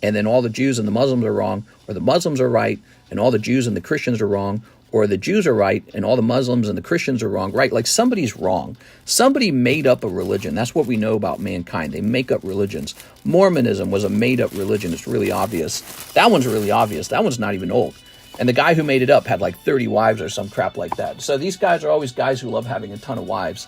and then all the Jews and the Muslims are wrong, or the Muslims are right and all the Jews and the Christians are wrong, or the Jews are right and all the Muslims and the Christians are wrong, right? Like somebody's wrong. Somebody made up a religion. That's what we know about mankind. They make up religions. Mormonism was a made-up religion. It's really obvious. That one's really obvious. That one's not even old. And the guy who made it up had like 30 wives or some crap like that. So these guys are always guys who love having a ton of wives.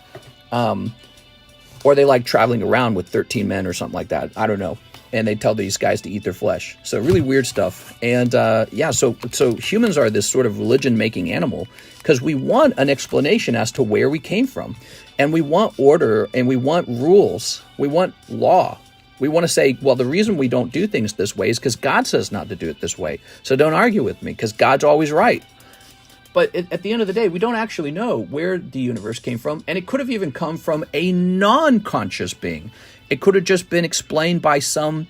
Or they like traveling around with 13 men or something like that. I don't know. And they tell these guys to eat their flesh. So really weird stuff. And so humans are this sort of religion-making animal because we want an explanation as to where we came from. And we want order, and we want rules. We want law. We want to say, well, the reason we don't do things this way is because God says not to do it this way. So don't argue with me, because God's always right. But at the end of the day, we don't actually know where the universe came from. And it could have even come from a non-conscious being. It could have just been explained by some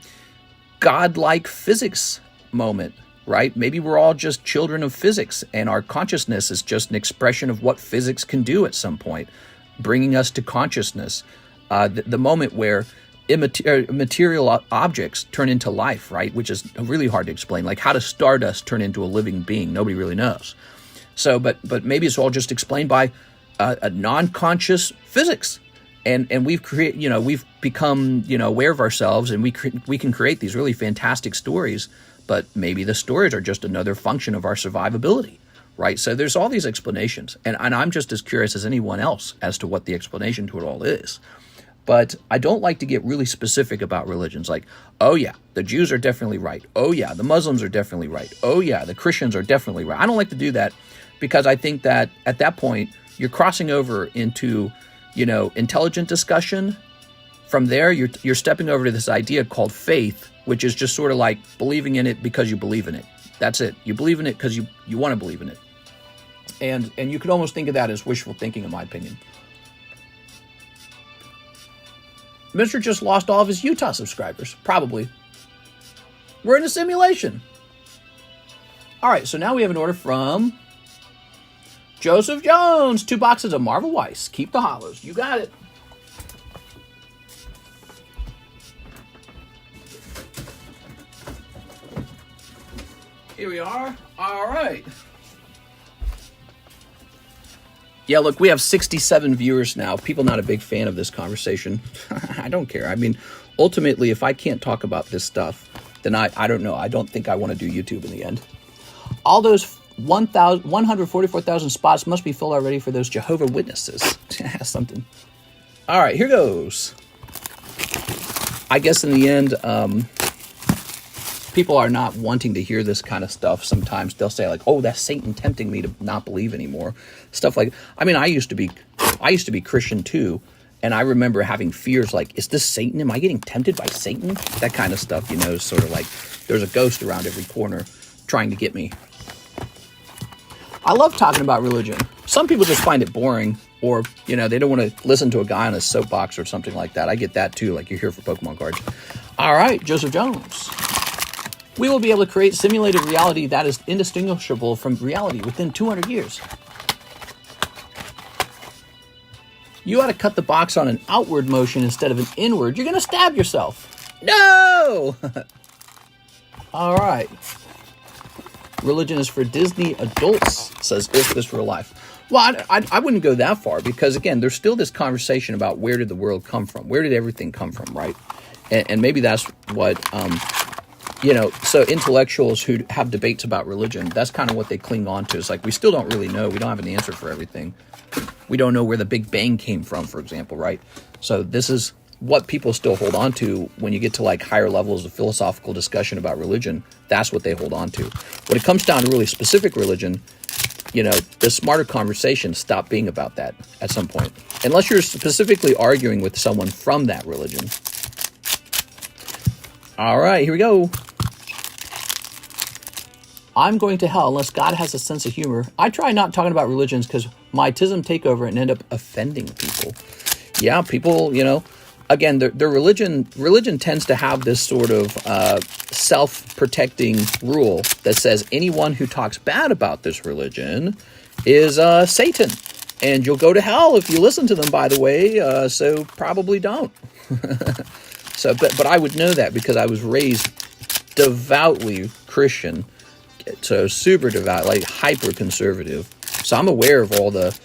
godlike physics moment, right? Maybe we're all just children of physics, and our consciousness is just an expression of what physics can do at some point, bringing us to consciousness. The moment where material objects turn into life, right? Which is really hard to explain. Like, how does stardust turn into a living being? Nobody really knows. So, but maybe it's all just explained by a non-conscious physics, and we've become aware of ourselves, and we can create these really fantastic stories. But maybe the stories are just another function of our survivability, right? So there's all these explanations, and I'm just as curious as anyone else as to what the explanation to it all is. But I don't like to get really specific about religions, like, oh yeah, the Jews are definitely right. Oh yeah, the Muslims are definitely right. Oh yeah, the Christians are definitely right. I don't like to do that, because I think that at that point, you're crossing over into, intelligent discussion. From there, you're stepping over to this idea called faith, which is just sort of like believing in it because you believe in it. That's it. You believe in it because you want to believe in it. And you could almost think of that as wishful thinking, in my opinion. Mr. just lost all of his Utah subscribers. Probably. We're in a simulation. All right, so now we have an order from Joseph Jones. 2 boxes of Marvel Weiss. Keep the hollows. You got it. Here we are. All right. Yeah, look, we have 67 viewers now. People not a big fan of this conversation. I don't care. I mean, ultimately, if I can't talk about this stuff, then I don't know. I don't think I want to do YouTube in the end. All those 144,000 spots must be filled already for those Jehovah Witnesses. Something. All right, here goes. I guess in the end, people are not wanting to hear this kind of stuff. Sometimes they'll say like, oh, that's Satan tempting me to not believe anymore. Stuff like, I mean, I used to be Christian too. And I remember having fears like, is this Satan? Am I getting tempted by Satan? That kind of stuff, sort of like there's a ghost around every corner trying to get me. I love talking about religion. Some people just find it boring, or, they don't want to listen to a guy on a soapbox or something like that. I get that too, like you're here for Pokemon cards. All right, Joseph Jones. We will be able to create simulated reality that is indistinguishable from reality within 200 years. You ought to cut the box on an outward motion instead of an inward. You're going to stab yourself. No! All right. Religion is for Disney adults, says If This Real Life. Well, I wouldn't go that far, because, again, there's still this conversation about where did the world come from? Where did everything come from, right? And maybe that's what so intellectuals who have debates about religion, that's kind of what they cling on to. It's like, we still don't really know. We don't have an answer for everything. We don't know where the Big Bang came from, for example, right? So this is what people still hold on to when you get to like higher levels of philosophical discussion about religion. That's what they hold on to. When it comes down to really specific religion, the smarter conversations stop being about that at some point. Unless you're specifically arguing with someone from that religion. All right, here we go. I'm going to hell unless God has a sense of humor. I try not talking about religions because my tism take over and end up offending people. Yeah, people, again, their religion tends to have this sort of self-protecting rule that says anyone who talks bad about this religion is Satan. And you'll go to hell if you listen to them, by the way, so probably don't. So, but I would know that because I was raised devoutly Christian, so super devout, like hyper conservative. So I'm aware of all the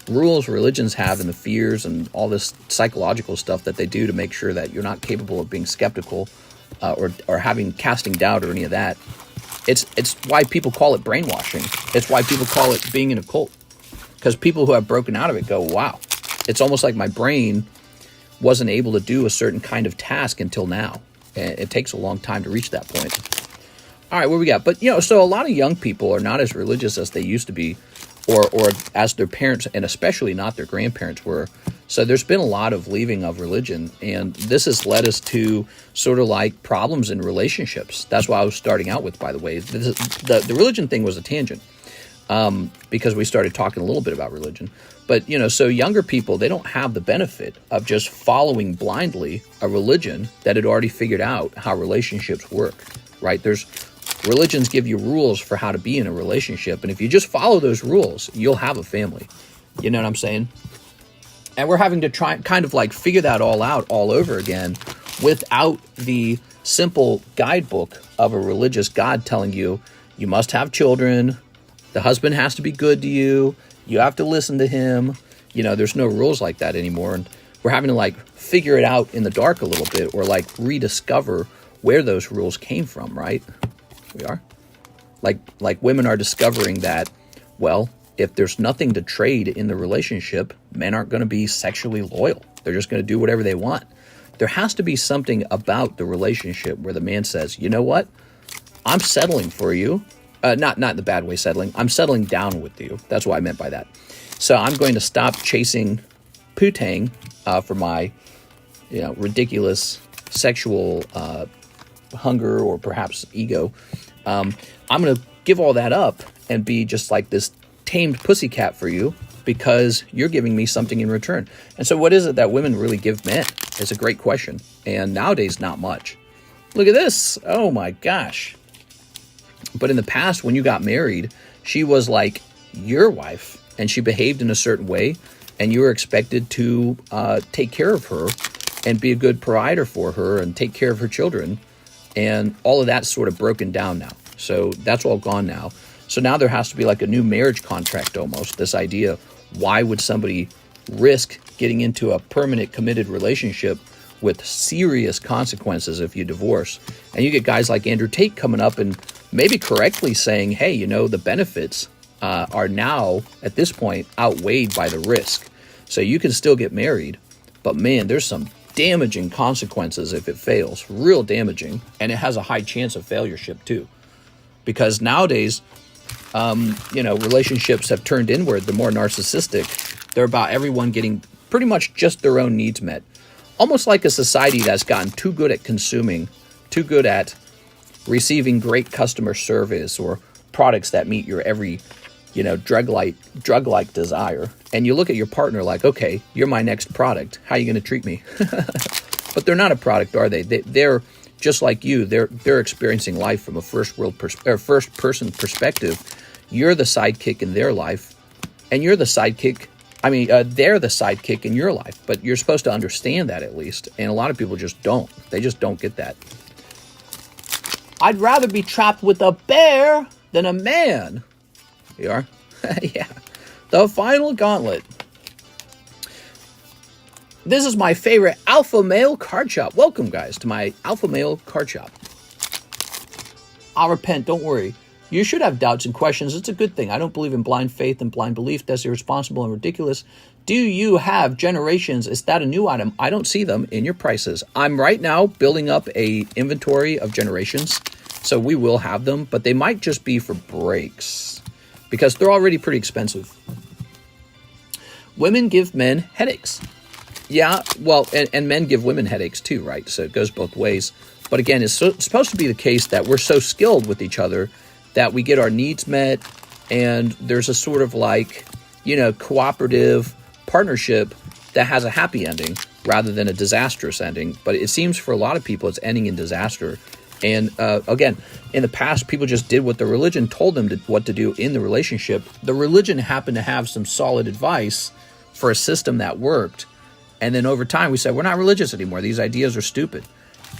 rules religions have and the fears and all this psychological stuff that they do to make sure that you're not capable of being skeptical or casting doubt or any of that. It's why people call it brainwashing. It's why people call it being in a cult, because people who have broken out of it go, wow, it's almost like my brain wasn't able to do a certain kind of task until now. And it takes a long time to reach that point. All right, what we got? But, so a lot of young people are not as religious as they used to be, or as their parents, and especially not their grandparents were. So there's been a lot of leaving of religion, and this has led us to sort of like problems in relationships. That's what I was starting out with, by the way. The religion thing was a tangent, because we started talking a little bit about religion. But, so younger people, they don't have the benefit of just following blindly a religion that had already figured out how relationships work, right? Religions give you rules for how to be in a relationship. And if you just follow those rules, you'll have a family. You know what I'm saying? And we're having to try kind of like figure that all out all over again without the simple guidebook of a religious God telling you, you must have children. The husband has to be good to you. You have to listen to him. There's no rules like that anymore. And we're having to like figure it out in the dark a little bit, or like rediscover where those rules came from, right? We are. Like women are discovering that, well, if there's nothing to trade in the relationship, men aren't going to be sexually loyal. They're just going to do whatever they want. There has to be something about the relationship where the man says, you know what? I'm settling for you. Not in the bad way settling. I'm settling down with you. That's what I meant by that. So I'm going to stop chasing putang for my, ridiculous sexual hunger or perhaps ego. I'm going to give all that up and be just like this tamed pussycat for you because you're giving me something in return. And so what is it that women really give men? It's a great question. And nowadays, not much. Look at this. Oh my gosh. But in the past, when you got married, she was like your wife and she behaved in a certain way and you were expected to take care of her and be a good provider for her and take care of her children. And all of that's sort of broken down now. So that's all gone now. So now there has to be like a new marriage contract almost. This idea, why would somebody risk getting into a permanent committed relationship with serious consequences if you divorce? And you get guys like Andrew Tate coming up and maybe correctly saying, hey, the benefits are now at this point outweighed by the risk. So you can still get married, but man, there's some damaging consequences if it fails, real damaging. And it has a high chance of failureship too. Because nowadays, relationships have turned inward. They're more narcissistic. They're about everyone getting pretty much just their own needs met. Almost like a society that's gotten too good at consuming, too good at receiving great customer service or products that meet your every, drug-like desire. And you look at your partner like, okay, you're my next product. How are you going to treat me? But they're not a product, are they? They're just like you. They're experiencing life from a first person perspective. You're the sidekick in their life, and you're the sidekick. They're the sidekick in your life, but you're supposed to understand that at least. And a lot of people just don't. They just don't get that. I'd rather be trapped with a bear than a man. You are? Yeah. The final gauntlet. This is my favorite alpha male card shop. Welcome, guys, to my alpha male card shop. I'll repent, don't worry. You should have doubts and questions. It's a good thing. I don't believe in blind faith and blind belief. That's irresponsible and ridiculous. Do you have generations? Is that a new item? I don't see them in your prices. I'm right now building up a inventory of generations, so we will have them, but they might just be for breaks because they're already pretty expensive. Women give men headaches. Yeah, well, and men give women headaches too, right? So it goes both ways. But again, it's supposed to be the case that we're so skilled with each other that we get our needs met, and there's a sort of like, cooperative partnership that has a happy ending rather than a disastrous ending. But it seems for a lot of people it's ending in disaster. And again, in the past, people just did what the religion told them what to do in the relationship. The religion happened to have some solid advice for a system that worked. And then over time, we said, we're not religious anymore. These ideas are stupid.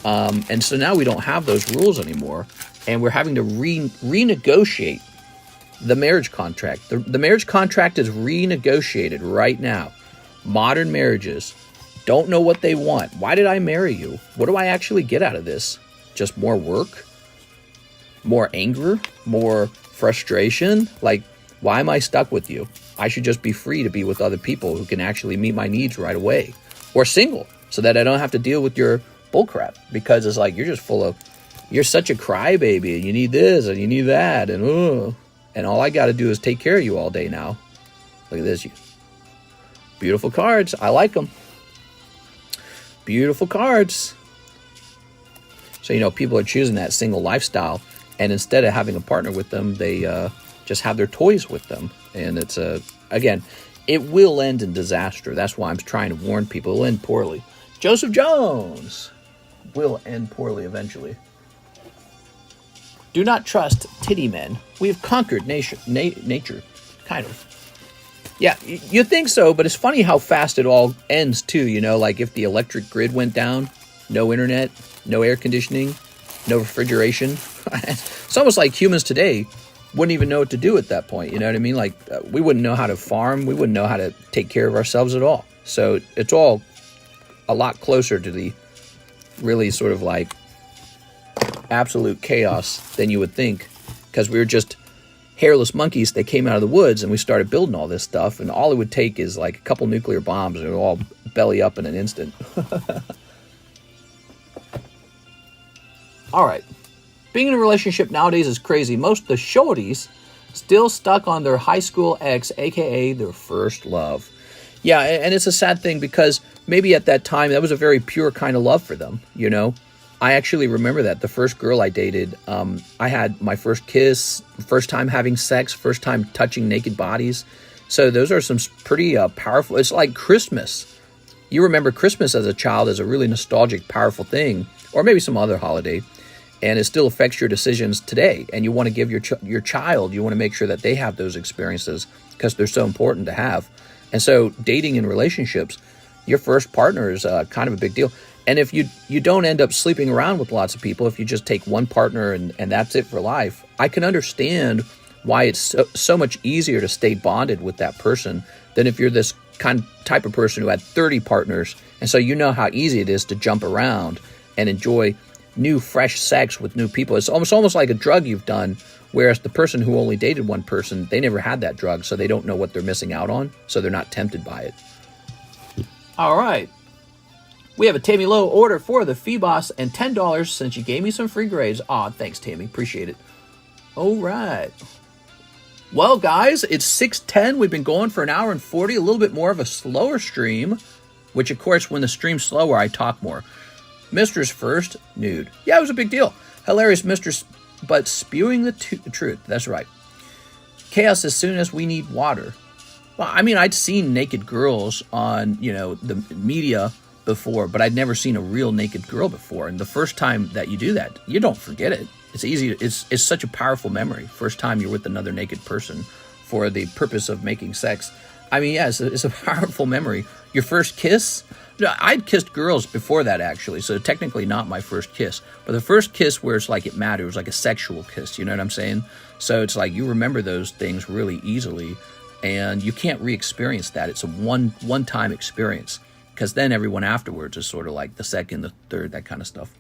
And so now we don't have those rules anymore. And we're having to renegotiate the marriage contract. The marriage contract is renegotiated right now. Modern marriages don't know what they want. Why did I marry you? What do I actually get out of this? Just more work? More anger? More frustration? Like, why am I stuck with you? I should just be free to be with other people who can actually meet my needs right away. Or single, so that I don't have to deal with your bullcrap. Because it's like, you're such a crybaby, and you need this, and you need that, and all I got to do is take care of you all day now. Look at this. Beautiful cards. I like them. Beautiful cards. So, people are choosing that single lifestyle, and instead of having a partner with them, they just have their toys with them. And it's, again, it will end in disaster. That's why I'm trying to warn people. It'll end poorly. Joseph Jones will end poorly eventually. Do not trust titty men. We have conquered nature, kind of. Yeah, you think so, but it's funny how fast it all ends too, like if the electric grid went down, no internet, no air conditioning, no refrigeration. It's almost like humans today wouldn't even know what to do at that point, you know what I mean? Like, we wouldn't know how to farm, we wouldn't know how to take care of ourselves at all. So it's all a lot closer to the really sort of like absolute chaos than you would think, because we were just hairless monkeys that came out of the woods and we started building all this stuff, and all it would take is like a couple nuclear bombs and it would all belly up in an instant. All right. Being in a relationship nowadays is crazy. Most of the shorties still stuck on their high school ex, aka their first love. Yeah, and it's a sad thing because maybe at that time that was a very pure kind of love for them, I actually remember that. The first girl I dated, I had my first kiss, first time having sex, first time touching naked bodies. So those are some pretty powerful. It's like Christmas. You remember Christmas as a child as a really nostalgic, powerful thing, or maybe some other holiday, and it still affects your decisions today. And you want to give your child, you want to make sure that they have those experiences because they're so important to have. And so dating and relationships, your first partner is kind of a big deal. And if you don't end up sleeping around with lots of people, if you just take one partner and that's it for life, I can understand why it's so much easier to stay bonded with that person than if you're this type of person who had 30 partners. And so you know how easy it is to jump around and enjoy new, fresh sex with new people. It's almost like a drug you've done, whereas the person who only dated one person, they never had that drug, so they don't know what they're missing out on, so they're not tempted by it. All right. We have a Tammy Lowe order for the Phoebos and $10 since you gave me some free grades. Aw, thanks, Tammy. Appreciate it. All right. Well, guys, it's 6:10. We've been going for an hour and 40, a little bit more of a slower stream, which, of course, when the stream's slower, I talk more. Mistress first, nude. Yeah, it was a big deal. Hilarious mistress, but spewing the truth. That's right. Chaos as soon as we need water. Well, I mean, I'd seen naked girls on, the media before, but I'd never seen a real naked girl before. And the first time that you do that, you don't forget it. It's easy. It's such a powerful memory. First time you're with another naked person for the purpose of making sex. I mean, yeah, it's a powerful memory. Your first kiss? I'd kissed girls before that, actually, so technically not my first kiss. But the first kiss where it's like it mattered, it was like a sexual kiss, you know what I'm saying? So it's like you remember those things really easily, and you can't re-experience that. It's a one-time experience, because then everyone afterwards is sort of like the second, the third, that kind of stuff.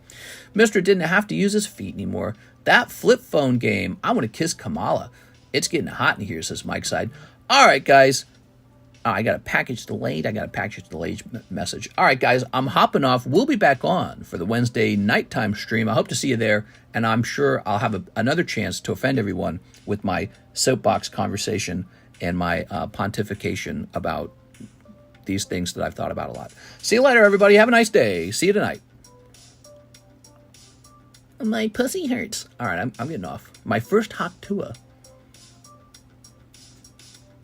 Mister didn't have to use his feet anymore. That flip phone game, I want to kiss Kamala. It's getting hot in here, says Mike's side. All right, guys. I got a package delayed. Message. All right, guys, I'm hopping off. We'll be back on for the Wednesday nighttime stream. I hope to see you there, and I'm sure I'll have another chance to offend everyone with my soapbox conversation and my pontification about these things that I've thought about a lot. See you later, everybody. Have a nice day. See you tonight. My pussy hurts. All right, I'm getting off. My first hot tua.